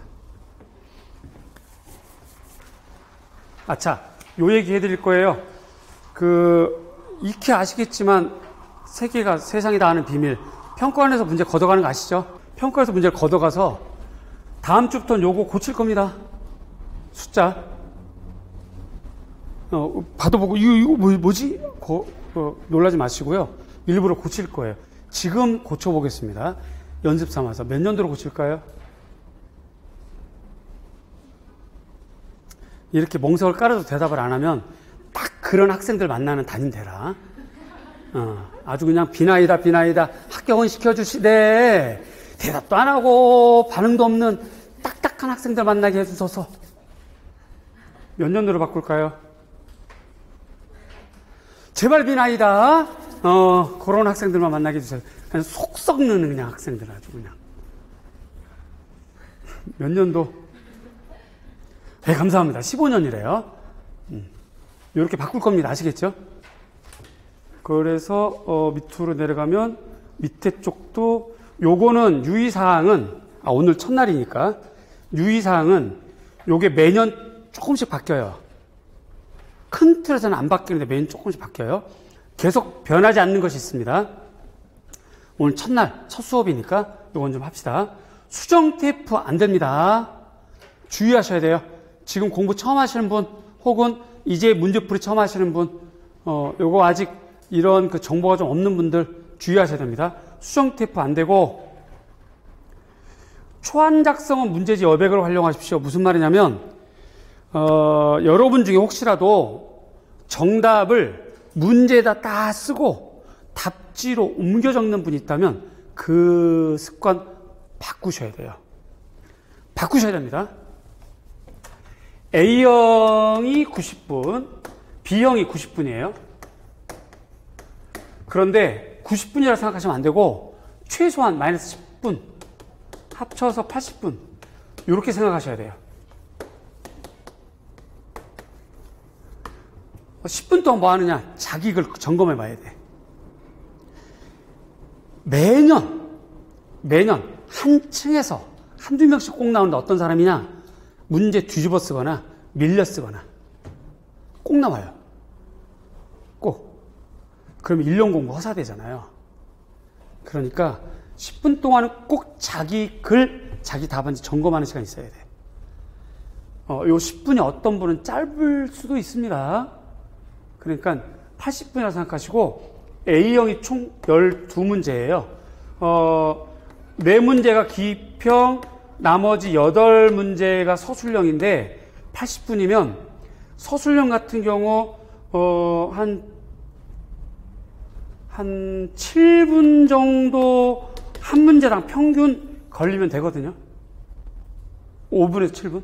[SPEAKER 1] 자, 요 얘기 해드릴 거예요. 익히 아시겠지만 세계가 세상이 다 아는 비밀. 평가원에서 문제 걷어가는 거 아시죠? 평가에서 문제를 걷어가서 다음 주부터는 요거 고칠 겁니다. 숫자. 받아보고 이거 뭐지? 놀라지 마시고요. 일부러 고칠 거예요. 지금 고쳐보겠습니다. 연습 삼아서. 몇 년도로 고칠까요? 이렇게 멍석을 깔아도 대답을 안 하면 딱 그런 학생들 만나는 담임 되라. 아주 그냥 비나이다 합격은 시켜주시되 대답도 안 하고 반응도 없는 딱딱한 학생들 만나게 해주셔서. 몇 년도로 바꿀까요? 제발 비나이다. 그런 학생들만 만나게 해주세요. 그냥 속 썩는 그냥 학생들 아주 그냥. 몇 년도? 네, 감사합니다. 15년이래요. 이렇게 바꿀 겁니다. 아시겠죠? 그래서 밑으로 내려가면 밑에 쪽도 요거는 유의사항은 오늘 첫날이니까 유의사항은 요게 매년 조금씩 바뀌어요. 큰 틀에서는 안 바뀌는데 매년 조금씩 바뀌어요. 계속 변하지 않는 것이 있습니다. 오늘 첫날 첫 수업이니까 요건 좀 합시다. 수정 테이프 안 됩니다. 주의하셔야 돼요. 지금 공부 처음 하시는 분 혹은 이제 문제풀이 처음 하시는 분 요거 아직 이런 정보가 좀 없는 분들 주의하셔야 됩니다. 수정 테이프 안 되고 초안 작성은 문제지 여백을 활용하십시오. 무슨 말이냐면 여러분 중에 혹시라도 정답을 문제에다 딱 쓰고 답지로 옮겨 적는 분이 있다면 그 습관 바꾸셔야 돼요. 바꾸셔야 됩니다. A형이 90분, B형이 90분이에요. 그런데 90분이라고 생각하시면 안 되고 최소한 마이너스 10분, 합쳐서 80분 이렇게 생각하셔야 돼요. 10분 동안 뭐 하느냐? 자기 걸 점검해 봐야 돼. 매년 한 층에서 한두 명씩 꼭 나오는데 어떤 사람이냐? 문제 뒤집어 쓰거나 밀려 쓰거나 꼭 나와요. 꼭. 그러면 1년 공부 허사되잖아요. 그러니까 10분 동안은 꼭 자기 글, 자기 답안지 점검하는 시간이 있어야 돼. 요 10분이 어떤 분은 짧을 수도 있습니다. 그러니까 80분이라고 생각하시고 A형이 총 12문제예요. 4문제가 기평, 나머지 8문제가 서술형인데 80분이면 서술형 같은 경우 한 7분 정도 한 문제당 평균 걸리면 되거든요. 5분에서 7분.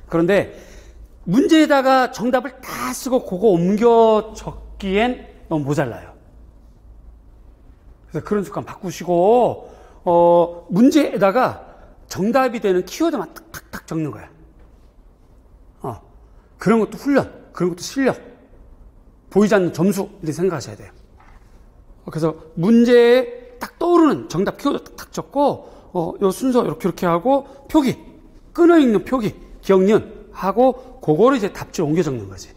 [SPEAKER 1] 그런데 문제에다가 정답을 다 쓰고 그거 옮겨 적기엔 너무 모자라요. 그래서 그런 습관 바꾸시고 문제에다가 정답이 되는 키워드만 탁탁탁 적는 거야. 그런 것도 훈련, 그런 것도 실력, 보이지 않는 점수 이렇게 생각하셔야 돼요. 그래서 문제에 딱 떠오르는 정답 키워드 탁 적고 요 순서 이렇게 하고 표기, 끊어있는 표기, 기억, 니은 하고 그거를 이제 답지로 옮겨 적는 거지.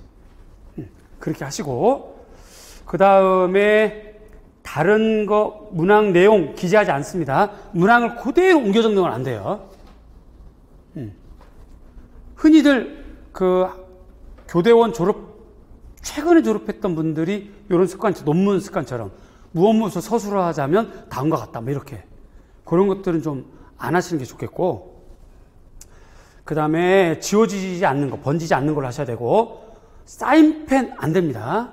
[SPEAKER 1] 그렇게 하시고 그 다음에 다른 거 문항 내용 기재하지 않습니다. 문항을 그대로 옮겨 적는 건 안 돼요. 흔히들 그 교대원 최근에 졸업했던 분들이 이런 습관, 논문 습관처럼 무엇무엇을 서술하자면 다음과 같다, 뭐 이렇게. 그런 것들은 좀 안 하시는 게 좋겠고, 그 다음에 지워지지 않는 거, 번지지 않는 걸로 하셔야 되고, 사인펜 안 됩니다.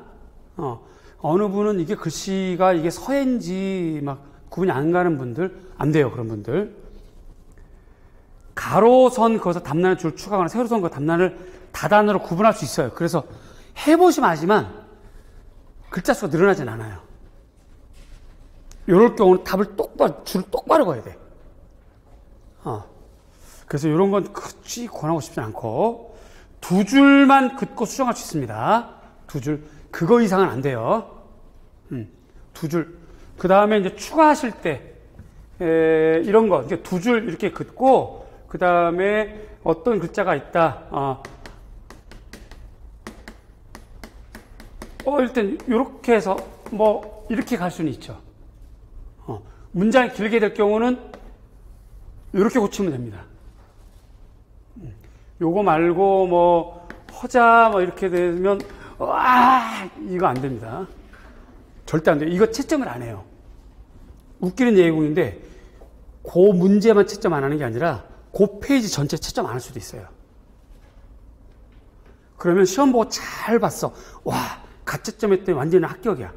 [SPEAKER 1] 어느 분은 이게 글씨가 이게 서인지 막 구분이 안 가는 분들, 안 돼요, 그런 분들. 가로선 그어서 답란을 줄 추가하거나 세로선 그 답란을 다단으로 구분할 수 있어요. 그래서 해보시면 아지만 글자 수가 늘어나진 않아요. 이럴 경우는 답을 줄을 똑바로 그어야 돼. 그래서 이런 건 굳이 권하고 싶지 않고 2줄만 긋고 수정할 수 있습니다. 2줄. 그거 이상은 안 돼요. 2줄. 그 다음에 이제 추가하실 때 이런 거 이렇게 2줄 이렇게 긋고 그 다음에 어떤 글자가 있다. 일단 이렇게 해서 뭐 이렇게 갈 수는 있죠. 문장이 길게 될 경우는 이렇게 고치면 됩니다. 요거 말고 뭐 허자 뭐 이렇게 되면 이거 안 됩니다. 절대 안 돼요. 이거 채점을 안 해요. 웃기는 예공인데 그 문제만 채점 안 하는 게 아니라 그 페이지 전체 채점 안 할 수도 있어요. 그러면 시험 보고 잘 봤어. 와, 가채점했더니 완전히 합격이야.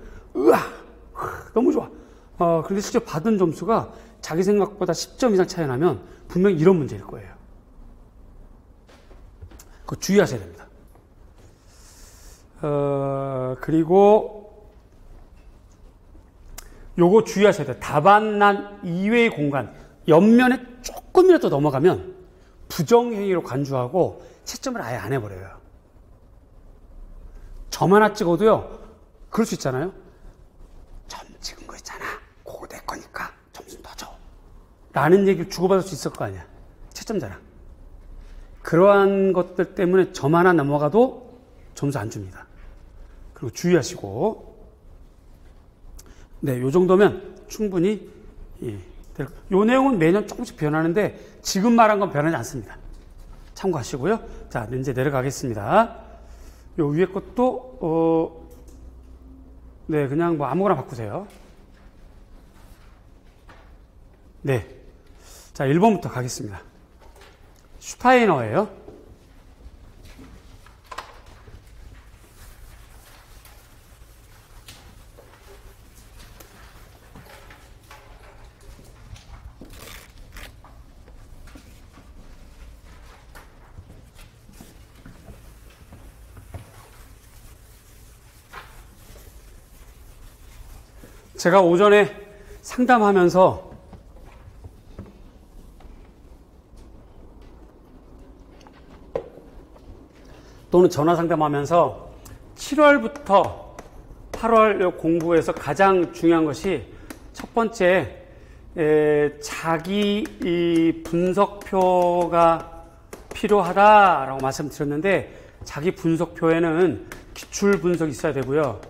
[SPEAKER 1] 너무 좋아. 그런데 실제 받은 점수가 자기 생각보다 10점 이상 차이 나면 분명히 이런 문제일 거예요. 그거 주의하셔야 됩니다. 그리고 요거 주의하셔야 돼요. 답안란 이외의 공간, 옆면에 조금이라도 넘어가면 부정행위로 간주하고 채점을 아예 안 해버려요. 점 하나 찍어도요, 그럴 수 있잖아요. 점 찍은 거 있잖아. 그거 내 거니까 점수 더 줘. 라는 얘기를 주고받을 수 있을 거 아니야. 채점자랑. 그러한 것들 때문에 점 하나 넘어가도 점수 안 줍니다. 그리고 주의하시고, 네, 요 정도면 충분히, 요 내용은 매년 조금씩 변하는데 지금 말한 건 변하지 않습니다. 참고하시고요. 자, 이제 내려가겠습니다. 요 위에 것도, 네, 그냥 뭐 아무거나 바꾸세요. 네. 자, 1번부터 가겠습니다. 슈타이너예요. 제가 오전에 상담하면서 또는 전화 상담하면서 7월부터 8월 공부에서 가장 중요한 것이 첫 번째, 자기 이 분석표가 필요하다라고 말씀드렸는데, 자기 분석표에는 기출 분석이 있어야 되고요.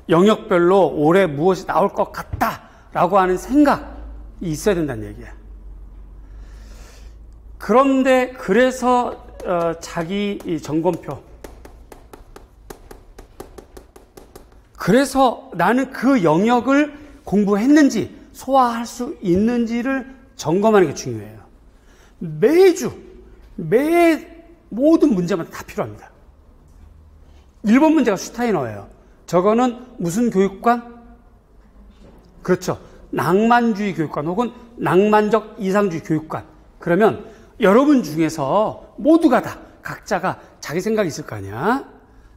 [SPEAKER 1] 영역별로 올해 무엇이 나올 것 같다라고 하는 생각이 있어야 된다는 얘기야. 그런데 그래서 자기 이 점검표, 그래서 나는 그 영역을 공부했는지 소화할 수 있는지를 점검하는 게 중요해요. 매주 모든 문제마다 다 필요합니다. 1번 문제가 슈타이너예요. 저거는 무슨 교육관? 그렇죠. 낭만주의 교육관 혹은 낭만적 이상주의 교육관. 그러면 여러분 중에서 모두가 다 각자가 자기 생각이 있을 거 아니야?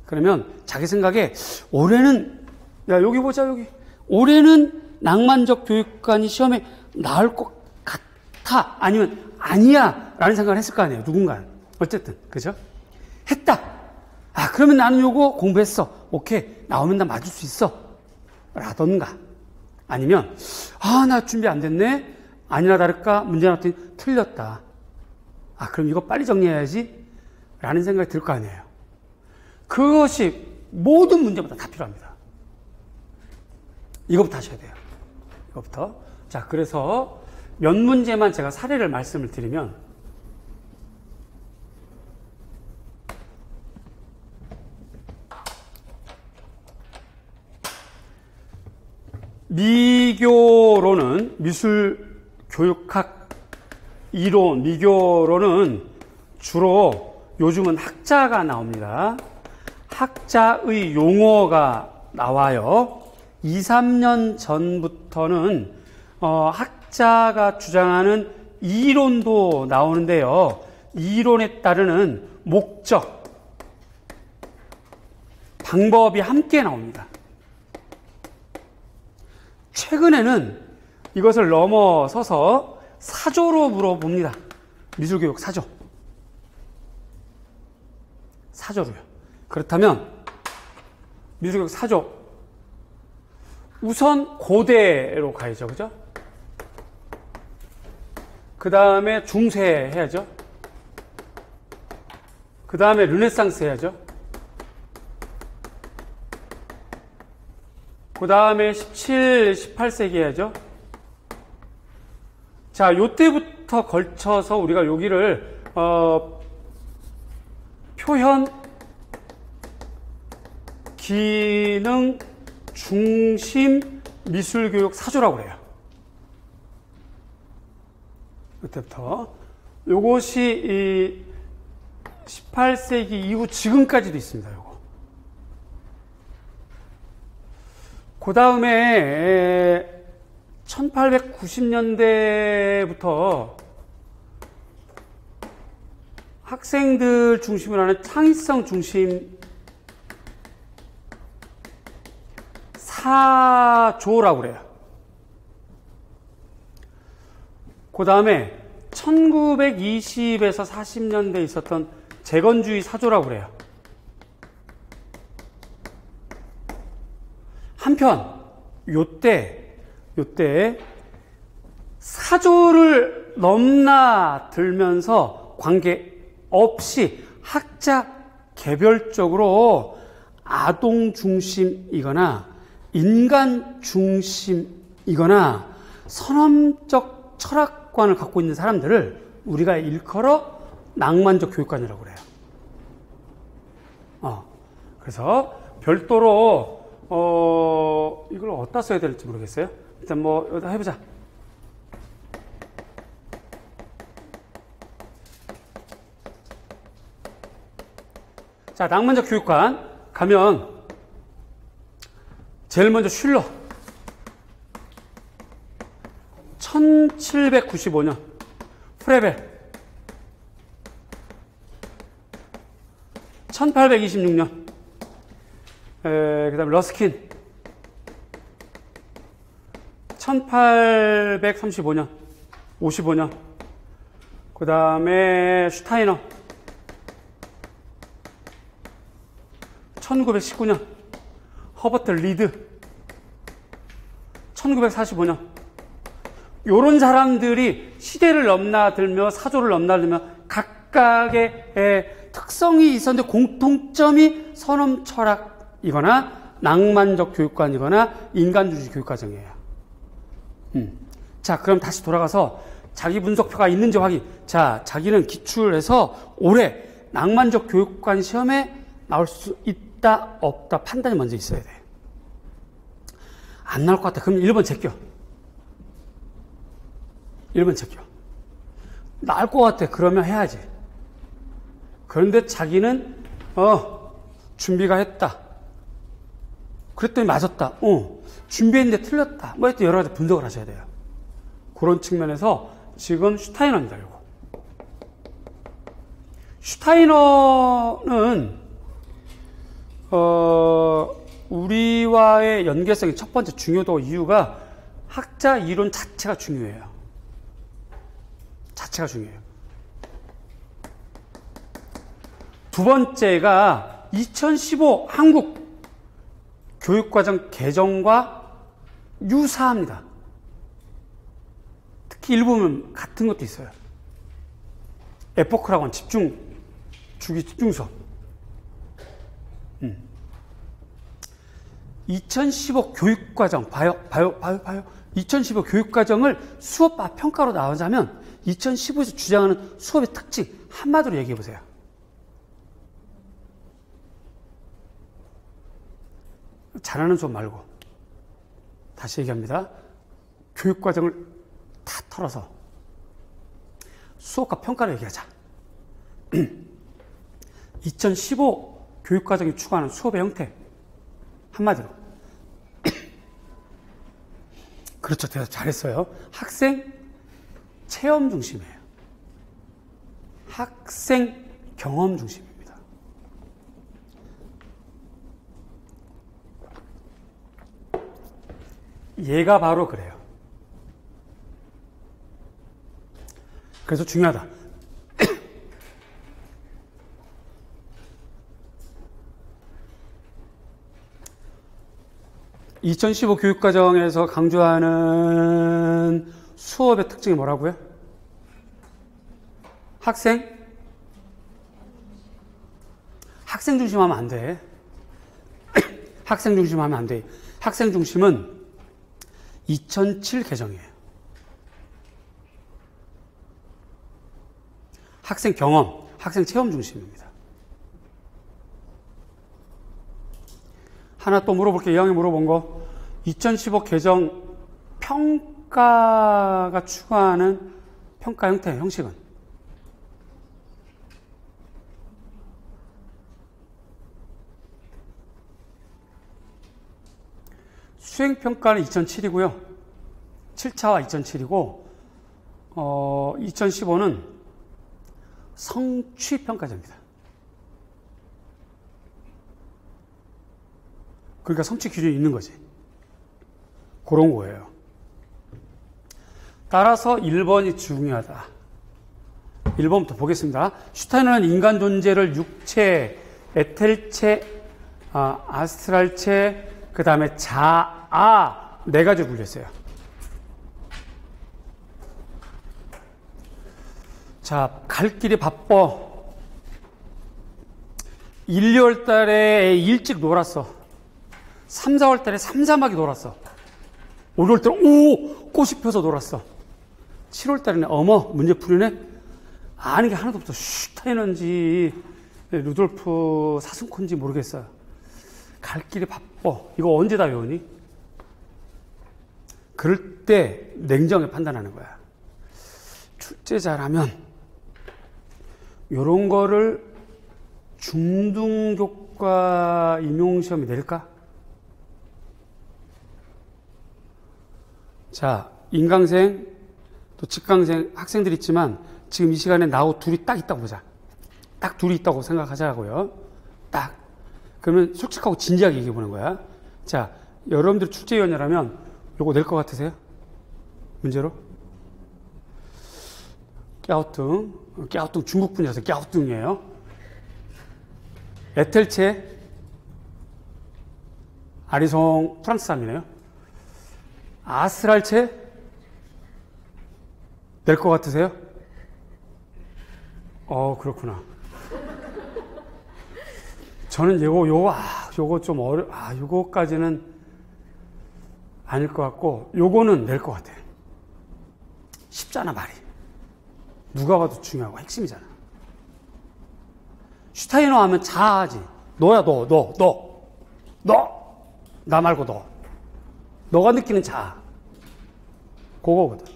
[SPEAKER 1] 그러면 자기 생각에 올해는, 야 여기 보자 여기, 올해는 낭만적 교육관이 시험에 나올 것 같아 아니면 아니야 라는 생각을 했을 거 아니에요. 누군가는. 어쨌든 그죠? 했다. 아 그러면 나는 요거 공부했어. 오케이 나오면 나 맞을 수 있어 라던가, 아니면 아 나 준비 안 됐네, 아니나 다를까 문제 나왔더니 틀렸다. 아 그럼 이거 빨리 정리해야지 라는 생각이 들 거 아니에요. 그것이 모든 문제마다 다 필요합니다. 이거부터 하셔야 돼요. 이거부터. 자, 그래서 몇 문제만 제가 사례를 말씀을 드리면, 미교로는, 미술교육학 이론, 미교로는 주로 요즘은 학자가 나옵니다. 학자의 용어가 나와요. 2, 3년 전부터는 학자가 주장하는 이론도 나오는데요. 이론에 따르는 목적, 방법이 함께 나옵니다. 최근에는 이것을 넘어서서 사조로 물어봅니다. 미술교육 사조. 사조로요. 그렇다면 미술교육 사조, 우선 고대로 가야죠. 그죠? 그 다음에 중세 해야죠. 그 다음에 르네상스 해야죠. 그 다음에 17, 18세기 해야죠. 자, 요때부터 걸쳐서 우리가 여기를 표현, 기능, 중심, 미술교육 사조라고 그래요. 이때부터. 요것이 이 18세기 이후 지금까지도 있습니다. 요거. 그 다음에 1890년대부터 학생들 중심으로 하는 창의성 중심 사조라고 그래요. 그 다음에 1920에서 40년대에 있었던 재건주의 사조라고 그래요. 한편 요때 사조를 넘나들면서 관계없이 학자 개별적으로 아동 중심이거나 인간 중심이거나 선험적 철학관을 갖고 있는 사람들을 우리가 일컬어 낭만적 교육관이라고 그래요. 그래서 별도로 이걸 어디다 써야 될지 모르겠어요. 일단 뭐 여기다 해보자. 자, 낭만적 교육관 가면 제일 먼저 슐러 1795년, 프레벨 1826년, 그 다음에 러스킨 1835년, 55년. 그 다음에 슈타이너. 1919년. 허버트 리드. 1945년. 요런 사람들이 시대를 넘나들며 사조를 넘나들며 각각의 특성이 있었는데 공통점이 선험 철학이거나 낭만적 교육관이거나 인간주의 교육과정이에요. 자, 그럼 다시 돌아가서 자기 분석표가 있는지 확인. 자, 자기는 기출해서 올해 낭만적 교육관 시험에 나올 수 있다, 없다 판단이 먼저 있어야 돼. 안 나올 것 같아. 그럼 1번 제껴. 1번 제껴. 나올 것 같아. 그러면 해야지. 그런데 자기는 준비가 했다. 그랬더니 맞았다. 준비했는데 틀렸다. 뭐 하여튼 여러 가지 분석을 하셔야 돼요. 그런 측면에서 지금 슈타이너입니다. 이거. 슈타이너는 우리와의 연계성이 첫 번째 중요도 이유가 학자 이론 자체가 중요해요. 자체가 중요해요. 두 번째가 2015 한국 교육과정 개정과 유사합니다. 특히 일부분 같은 것도 있어요. 에포크라고 하는 주기 집중 수업. 2015 교육과정, 봐요. 2015 교육과정을 수업과 평가로 나오자면 2015에서 주장하는 수업의 특징 한마디로 얘기해 보세요. 잘하는 수업 말고 다시 얘기합니다. 교육과정을 다 털어서 수업과 평가를 얘기하자. 2015 교육과정이 추구하는 수업의 형태 한마디로 그렇죠. 대답 잘했어요. 학생 체험 중심이에요. 학생 경험 중심입니다. 얘가 바로 그래요. 그래서 중요하다. 2015 교육과정에서 강조하는 수업의 특징이 뭐라고요? 학생 중심하면 안 돼. 학생 중심하면 안 돼. 학생 중심은 2007 개정이에요. 학생 경험, 학생 체험 중심입니다. 하나 또 물어볼게요. 이왕에 물어본 거. 2015 개정 평가가 추구하는 평가 형태, 형식은? 수행평가는 2007이고요. 7차와 2007이고, 2015는 성취평가제입니다. 그러니까 성취 기준이 있는 거지. 그런 거예요. 따라서 1번이 중요하다. 1번부터 보겠습니다. 슈타이너는 인간 존재를 육체, 에텔체, 아스트랄체, 그 다음에 자아, 네 가지 분류했어요. 자, 갈 길이 바빠. 1, 2월 달에 일찍 놀았어. 3, 4월 달에 삼삼하게 놀았어. 5, 6월 달에 꽃이 펴서 놀았어. 7월 달에는 문제 풀이네? 아는 게 하나도 없어. 슈타이너인지 루돌프 사슴콘인지 모르겠어요. 갈 길이 바빠. 이거 언제 다 외우니? 그럴 때 냉정하게 판단하는 거야. 출제 잘하면 이런 거를 중등교과 임용시험이 낼까? 자, 인강생, 또 직강생 학생들 있지만 지금 이 시간에 나하고 둘이 딱 있다고 보자. 딱 둘이 있다고 생각하자고요. 딱. 그러면 솔직하고 진지하게 얘기해 보는 거야. 자, 여러분들 출제위원이라면 요거 낼 것 같으세요? 문제로? 까오뚱 중국 분이라서 까오뚱이에요. 에텔체, 아리송 프랑스 사람이네요. 아스랄체, 낼 것 같으세요? 그렇구나. 저는 요거 좀 요거까지는 아닐 것 같고, 요거는 낼 것 같아요. 쉽잖아, 말이. 누가 봐도 중요하고 핵심이잖아. 슈타이너 하면 자아지. 너야, 너. 나 말고 너. 너가 느끼는 자아. 그거거든.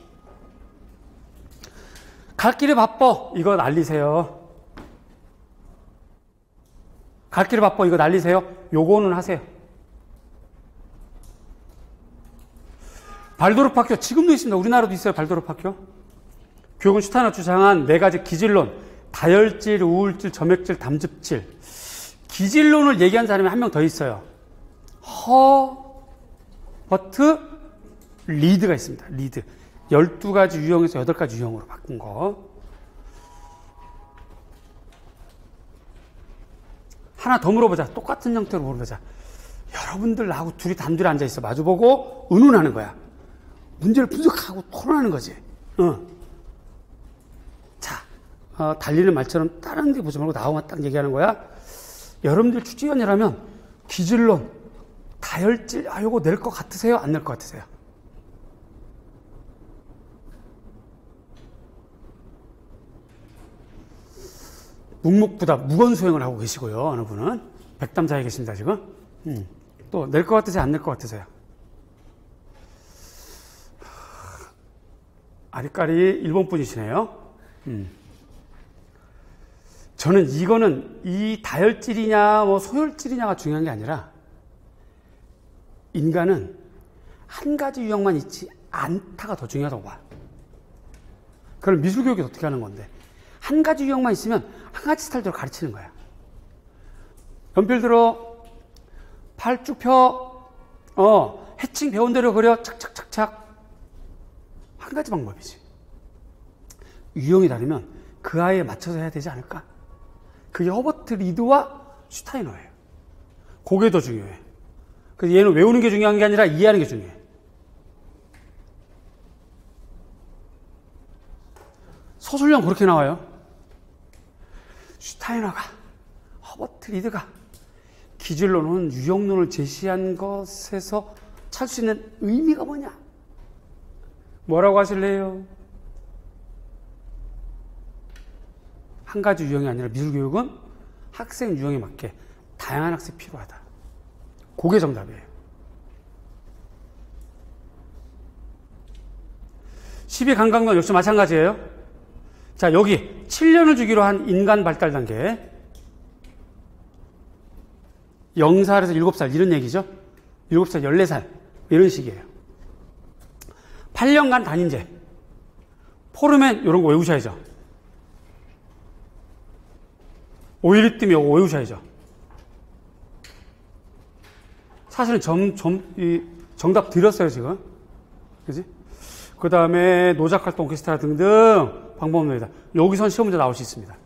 [SPEAKER 1] 갈 길이 바빠. 이거 날리세요. 갈 길이 바빠. 이거 날리세요. 요거는 하세요. 발도르프 학교 지금도 있습니다. 우리나라도 있어요. 발도르프 학교. 교육은 슈타이너 주장한 네 가지 기질론, 다혈질, 우울질, 점액질, 담즙질. 기질론을 얘기한 사람이 한 명 더 있어요. 허버트 리드가 있습니다. 리드. 12가지 유형에서 8가지 유형으로 바꾼 거. 하나 더 물어보자. 똑같은 형태로 물어보자. 여러분들 나하고 둘이 단둘이 앉아있어. 마주보고 의논하는 거야. 문제를 분석하고 토론하는 거지. 자, 달리는 말처럼 다른 데 보지 말고 나하고만 딱 얘기하는 거야. 여러분들 취재원이라면 기질론, 다혈질, 요거 낼 것 같으세요? 안 낼 것 같으세요? 묵묵부답, 무건수행을 하고 계시고요. 어느 분은. 백담자에 계십니다, 지금. 또, 낼 것 같으세요? 안 낼 것 같으세요? 아리까리 일본 분이시네요. 저는 이거는 이 다혈질이냐, 소혈질이냐가 중요한 게 아니라, 인간은 한 가지 유형만 있지 않다가 더 중요하다고 봐요. 그럼 미술교육이 어떻게 하는 건데? 한 가지 유형만 있으면 한 가지 스타일대로 가르치는 거야. 연필 들어, 팔 쭉 펴, 해칭 배운 대로 그려, 착착착착. 한 가지 방법이지. 유형이 다르면 그 아이에 맞춰서 해야 되지 않을까? 그게 허버트 리드와 슈타이너예요. 그게 더 중요해. 그래서 얘는 외우는 게 중요한 게 아니라 이해하는 게 중요해. 서술형 그렇게 나와요. 슈타이너가, 허버트 리드가 기질론은 유형론을 제시한 것에서 찾을 수 있는 의미가 뭐냐? 뭐라고 하실래요? 한 가지 유형이 아니라 미술교육은 학생 유형에 맞게 다양한 학생이 필요하다. 그게 정답이에요. 12 감각론 역시 마찬가지예요. 자, 여기 7년을 주기로 한 인간 발달 단계. 0살에서 7살 이런 얘기죠. 7살, 14살 이런 식이에요. 8년간 단인제. 포르멘 이런 거 외우셔야죠. 오일리뜸 이거 외우셔야죠. 사실은 정답 드렸어요, 지금. 그지? 그 다음에 노작활동 오케스트라 등등 방법론이다. 여기선 시험 문제 나올 수 있습니다.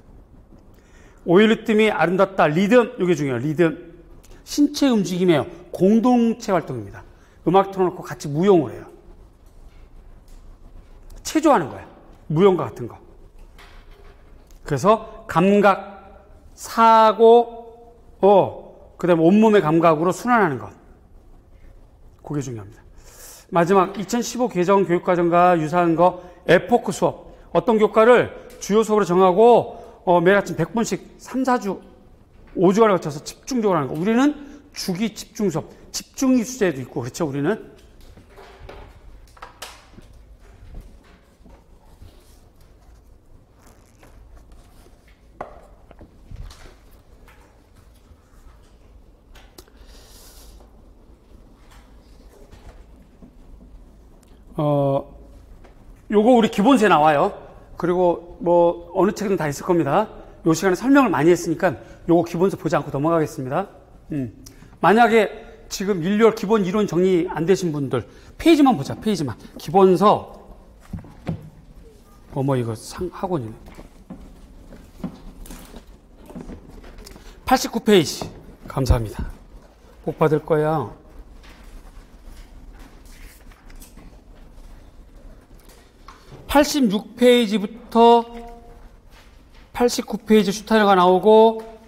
[SPEAKER 1] 오일리뜸이 아름답다. 리듬, 이게 중요해요. 리듬. 신체 움직임이에요. 공동체 활동입니다. 음악 틀어놓고 같이 무용을 해요. 체조하는 거야. 무용과 같은 거. 그래서 감각, 사고, 그 다음에 온몸의 감각으로 순환하는 것. 그게 중요합니다. 마지막 2015 개정 교육과정과 유사한 거 에포크 수업. 어떤 교과를 주요 수업으로 정하고 매일 아침 100분씩 3, 4주, 5주간에 거쳐서 집중적으로 하는 거. 우리는 주기 집중 수업. 집중이 수제도 있고 그렇죠. 우리는. 요거 우리 기본세 나와요. 그리고 어느 책은 다 있을 겁니다. 요 시간에 설명을 많이 했으니까 요거 기본세 보지 않고 넘어가겠습니다. 만약에 지금 1, 2월 기본 이론 정리 안 되신 분들 페이지만 보자. 페이지만. 기본서 이거 학원이네. 89페이지. 감사합니다. 복 받을 거야. 86페이지부터 89페이지 슈타이너가 나오고,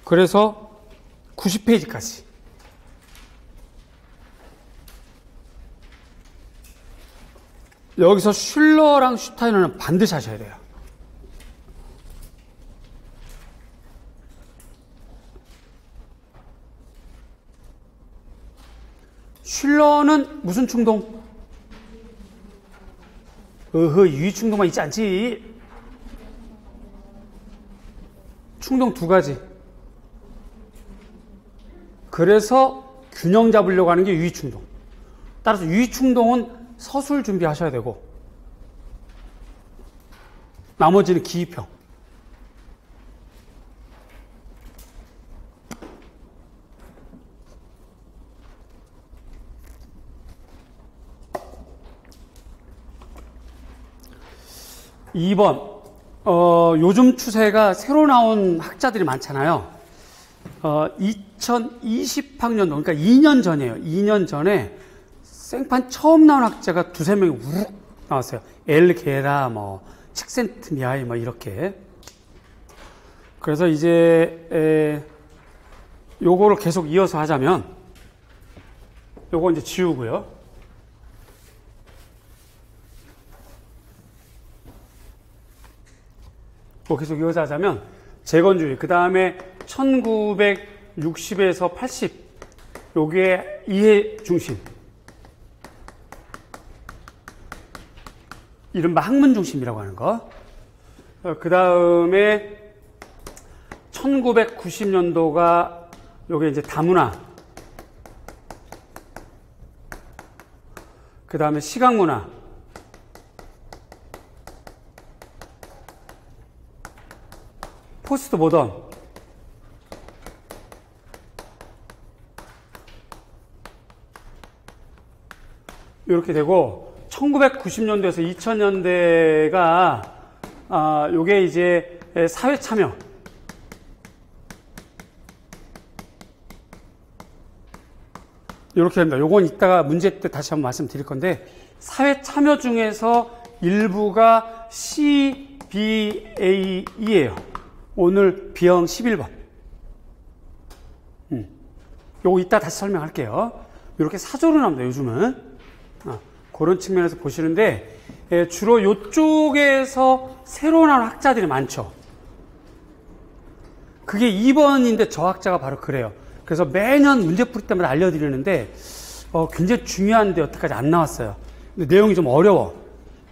[SPEAKER 1] 그래서 90페이지까지. 여기서 슐러랑 슈타이너는 반드시 하셔야 돼요. 슐러는 무슨 충동? 유의 충동만 있지 않지. 충동 두 가지. 그래서 균형 잡으려고 하는 게 유의 충동. 따라서 유의 충동은 서술 준비하셔야 되고, 나머지는 기입형. (2번) 요즘 추세가 새로 나온 학자들이 많잖아요. 2020학년도, 그러니까 2년 전이에요. 2년 전에 생판 처음 나온 학자가 두세 명이 우르륵 나왔어요. 엘게라, 칙센트미아이, 이렇게. 그래서 이제, 요거를 계속 이어서 하자면, 요거 이제 지우고요. 계속 이어서 하자면, 재건주의, 그 다음에 1960에서 80, 요게 이해 중심. 이른바 학문 중심이라고 하는 거. 그 다음에 1990년도가 요게 이제 다문화. 그 다음에 시각문화. 포스트 모던. 이렇게 되고, 1990년도에서 2000년대가 요게 이제 사회 참여. 이렇게 됩니다. 요건 이따가 문제 때 다시 한번 말씀드릴 건데, 사회 참여 중에서 일부가 CBAE예요. 오늘 B형 11번. 요거 이따 다시 설명할게요. 이렇게 사조로 나옵니다, 요즘은. 그런 측면에서 보시는데, 주로 이쪽에서 새로 나온 학자들이 많죠. 그게 2번인데 저 학자가 바로 그래요. 그래서 매년 문제풀이 때마다 알려드리는데, 굉장히 중요한데 여태까지 안 나왔어요. 근데 내용이 좀 어려워.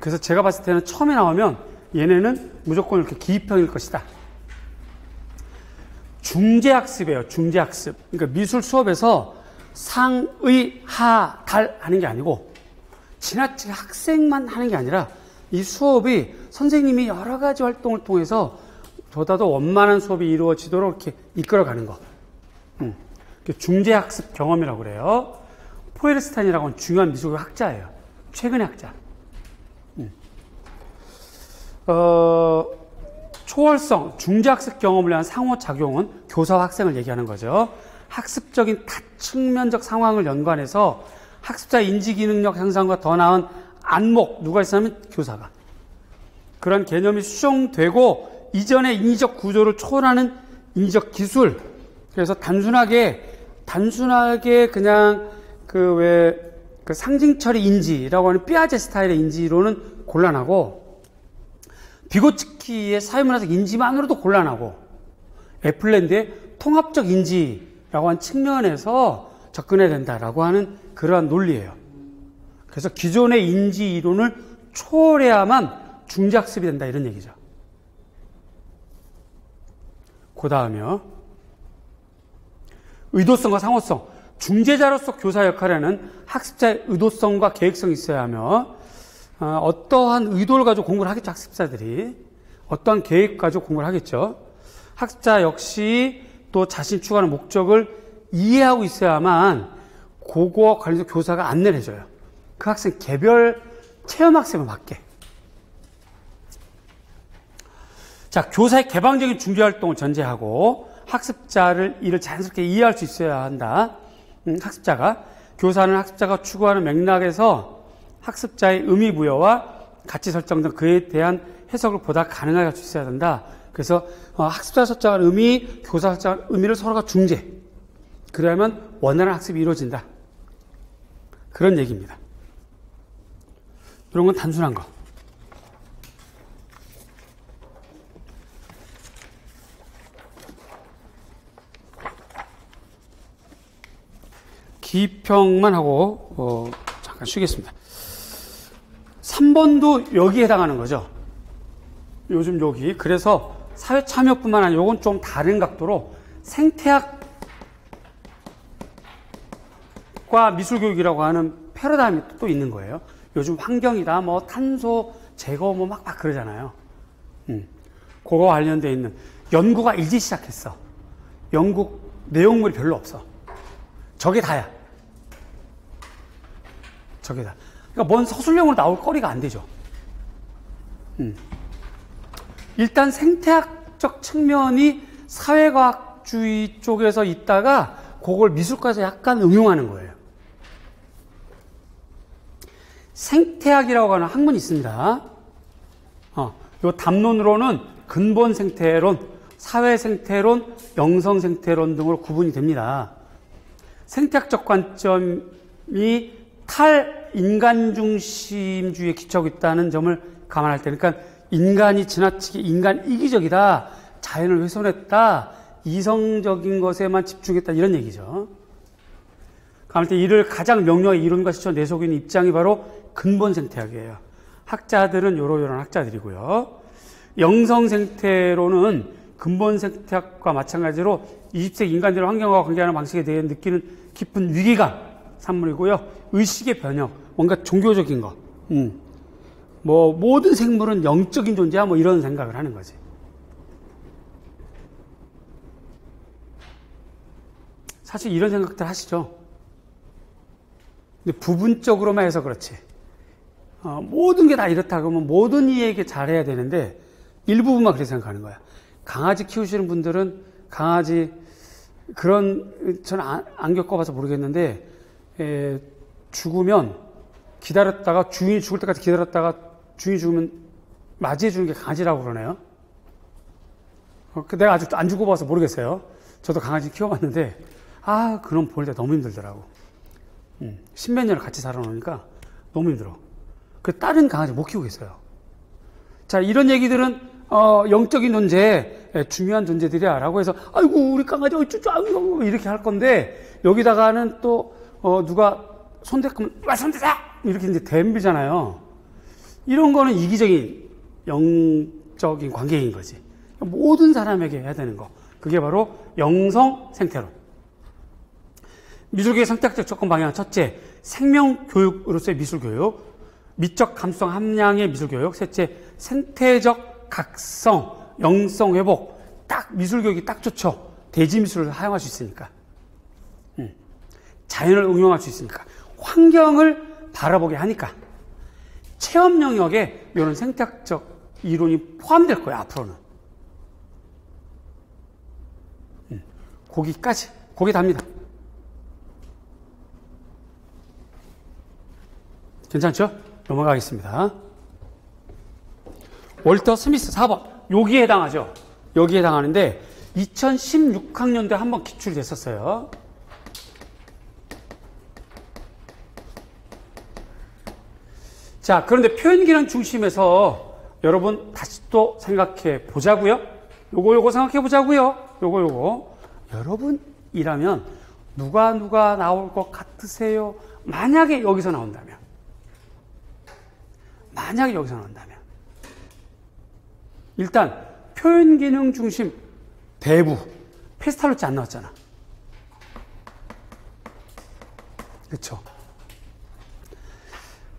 [SPEAKER 1] 그래서 제가 봤을 때는 처음에 나오면 얘네는 무조건 이렇게 기입형일 것이다. 중재학습이에요, 중재학습. 그러니까 미술 수업에서 상의, 하, 달 하는 게 아니고, 지나치게 학생만 하는 게 아니라 이 수업이 선생님이 여러 가지 활동을 통해서 보다도 원만한 수업이 이루어지도록 이렇게 이끌어가는 거. 중재학습 경험이라고 그래요. 포에르스타인이라고 하는 중요한 미술학 학자예요. 최근의 학자. 초월성, 중재학습 경험을 위한 상호작용은 교사와 학생을 얘기하는 거죠. 학습적인 다측면적 상황을 연관해서 학습자의 인지기능력 향상과 더 나은 안목, 누가 있으면 교사가. 그런 개념이 수정되고 이전의 인지적 구조를 초월하는 인지적 기술. 그래서 단순하게 그냥 그 상징처리 인지라고 하는 삐아제 스타일의 인지로는 곤란하고, 비고츠키의 사회문화적 인지만으로도 곤란하고, 애플랜드의 통합적 인지라고 하는 측면에서 접근해야 된다라고 하는 그러한 논리예요. 그래서 기존의 인지 이론을 초월해야만 중재학습이 된다, 이런 얘기죠. 그 다음에요, 의도성과 상호성. 중재자로서 교사 역할에는 학습자의 의도성과 계획성이 있어야 하며, 어떠한 의도를 가지고 공부를 하겠죠, 학습자들이. 어떠한 계획 가지고 공부를 하겠죠. 학습자 역시 또 자신이 추구하는 목적을 이해하고 있어야만 그거와 관련해서 교사가 안내를 해줘요. 그 학생 개별 체험학습을 맞게. 자, 교사의 개방적인 중재활동을 전제하고 학습자를 이를 자연스럽게 이해할 수 있어야 한다. 교사가 추구하는 맥락에서 학습자의 의미 부여와 가치 설정 등 그에 대한 해석을 보다 가능하게 할 수 있어야 된다. 그래서 학습자 설정한 의미, 교사 설정한 의미를 서로가 중재. 그러면 원활한 학습이 이루어진다. 그런 얘기입니다. 이런 건 단순한 거. 기평만 하고 잠깐 쉬겠습니다. 3번도 여기에 해당하는 거죠. 요즘 여기. 그래서 사회참여뿐만 아니라 이건 좀 다른 각도로 생태학과 미술교육이라고 하는 패러다임이 또 있는 거예요. 요즘 환경이다, 뭐 탄소 제거 뭐 막 그러잖아요. 그거 관련되어 있는 연구가 일찍 시작했어. 연구 내용물이 별로 없어. 저게 다야. 저게 다. 그러니까 뭔 서술형으로 나올 거리가 안 되죠. 일단 생태학적 측면이 사회과학주의 쪽에서 있다가 그걸 미술과에서 약간 응용하는 거예요. 생태학이라고 하는 학문이 있습니다. 요 담론으로는 근본 생태론, 사회 생태론, 영성 생태론 등으로 구분이 됩니다. 생태학적 관점이 탈인간 중심주의에 기초하고 있다는 점을 감안할 때, 그러니까 인간이 지나치게 인간 이기적이다, 자연을 훼손했다, 이성적인 것에만 집중했다, 이런 얘기죠. 감안할 때 이를 가장 명료하게 이론과 실천 내세우고 있는 입장이 바로 근본 생태학이에요. 학자들은 요런 학자들이고요. 영성 생태로는 근본 생태학과 마찬가지로 20세기 인간들의 환경과 관계하는 방식에 대해 느끼는 깊은 위기감 산물이고요. 의식의 변형, 뭔가 종교적인 거, 뭐 모든 생물은 영적인 존재야, 뭐 이런 생각을 하는 거지. 사실 이런 생각들 하시죠. 근데 부분적으로만 해서 그렇지. 모든 게 다 이렇다 그러면 모든 이에게 잘해야 되는데 일부분만 그렇게 생각하는 거야. 강아지 키우시는 분들은 강아지 저는 안 겪어봐서 모르겠는데 죽으면 기다렸다가 주인이 죽을 때까지 기다렸다가 주인이 죽으면 맞이해 주는 게 강아지라고 그러네요. 내가 아직 안 죽어봐서 모르겠어요. 저도 강아지 키워봤는데 그놈 볼 때 너무 힘들더라고. 십몇 년을 같이 살아놓으니까 너무 힘들어. 그 다른 강아지 못 키우겠어요. 자, 이런 얘기들은 영적인 존재, 중요한 존재들이야 라고 해서 아이고 우리 강아지 어쩌고 이렇게 할 건데, 여기다가는 또 누가 손대면 와 손대자 이렇게 이제 덤비잖아요. 이런 거는 이기적인 영적인 관계인 거지. 모든 사람에게 해야 되는 거, 그게 바로 영성 생태론. 미술교육의 선택적 접근 방향은 첫째, 생명교육으로서의 미술교육, 미적 감수성 함량의 미술교육. 셋째, 생태적 각성, 영성 회복. 딱 미술교육이 딱 좋죠. 대지미술을 사용할 수 있으니까, 자연을 응용할 수 있으니까, 환경을 바라보게 하니까, 체험 영역에 이런 생태학적 이론이 포함될 거예요, 앞으로는. 거기 답니다. 괜찮죠? 넘어가겠습니다. 월터 스미스 4번. 여기에 해당하죠? 여기에 해당하는데 2016학년도에 한번 기출이 됐었어요. 자, 그런데 표현기능 중심에서 여러분 다시 또 생각해 보자고요. 요거 생각해 보자고요. 요거. 여러분이라면 누가 나올 것 같으세요? 만약에 여기서 나온다면. 일단 표현기능 중심 대부 페스탈로치 안 나왔잖아. 그렇죠?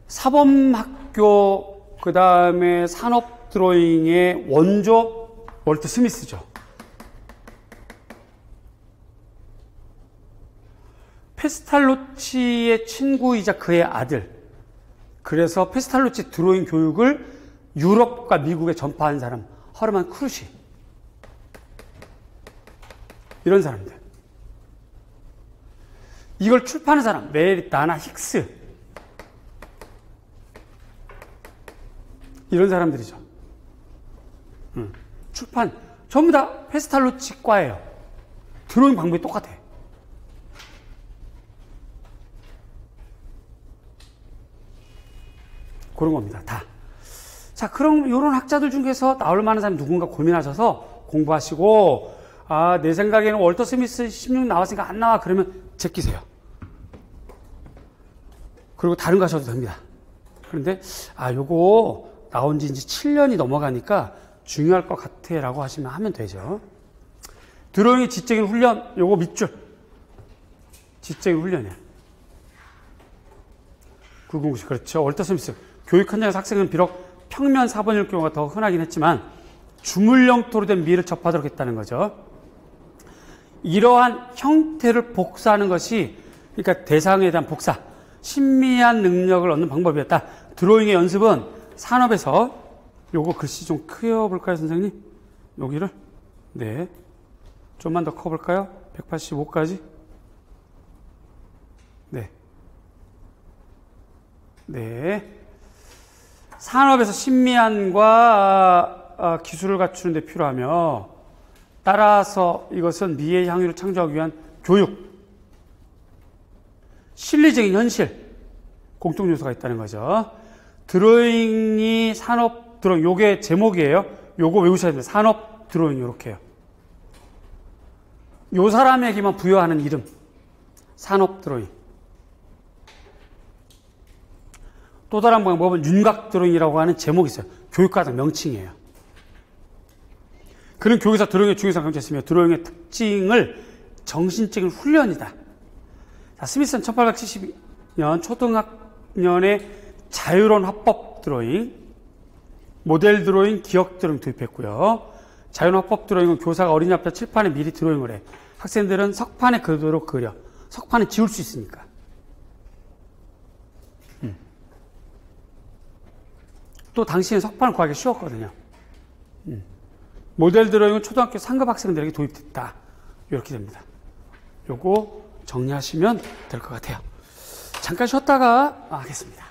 [SPEAKER 1] 사범학교 그 다음에 산업 드로잉의 원조 월터 스미스죠. 페스탈로치의 친구이자 그의 아들. 그래서 페스탈로치 드로잉 교육을 유럽과 미국에 전파한 사람 허르만 크루시. 이런 사람들. 이걸 출판한 사람, 메리 다나 힉스. 이런 사람들이죠. 출판. 전부 다 페스탈로치과예요. 드로잉 방법이 똑같아. 그런 겁니다. 다. 자, 그럼 이런 학자들 중에서 나올 만한 사람이 누군가 고민하셔서 공부하시고, 아, 내 생각에는 월터 스미스 16 나왔으니까 안 나와. 그러면 제끼세요. 그리고 다른 거 하셔도 됩니다. 그런데, 아, 요거 나온 지 이제 7년이 넘어가니까 중요할 것 같아. 라고 하면 되죠. 드로잉의 지적인 훈련, 요거 밑줄. 지적인 훈련이야. 굴공식. 그렇죠. 월터 스미스. 교육 현장에서 학생은 비록 평면 4번일 경우가 더 흔하긴 했지만, 주물 형태로 된 미를 접하도록 했다는 거죠. 이러한 형태를 복사하는 것이, 그러니까 대상에 대한 복사, 신미한 능력을 얻는 방법이었다. 드로잉의 연습은 산업에서, 요거 글씨 좀 크여볼까요, 선생님? 여기를? 네. 좀만 더 커볼까요? 185까지? 네. 네. 산업에서 신미함과 기술을 갖추는 데 필요하며, 따라서 이것은 미의 향유를 창조하기 위한 교육, 실리적인 현실, 공통 요소가 있다는 거죠. 드로잉이 산업 드로잉, 요게 제목이에요. 요거 외우셔야 됩니다. 산업 드로잉, 요렇게요. 요 사람에게만 부여하는 이름, 산업 드로잉. 또 다른 방법은 윤곽 드로잉이라고 하는 제목이 있어요. 교육과정 명칭이에요. 그런 교육에서 드로잉의 중요성을 강조했으며, 드로잉의 특징을 정신적인 훈련이다. 자, 스미스는 1872년 초등학년에 자유로운 화법 드로잉, 모델 드로잉, 기억 드로잉 도입했고요. 자유로운 화법 드로잉은 교사가 어린이 앞에 칠판에 미리 드로잉을 해. 학생들은 석판에 그대로 그려. 석판에 지울 수 있으니까. 또 당시에 석판을 구하기 쉬웠거든요. 모델 드로잉은 초등학교 상급 학생들에게 도입됐다. 이렇게 됩니다. 요거 정리하시면 될 것 같아요. 잠깐 쉬었다가 하겠습니다.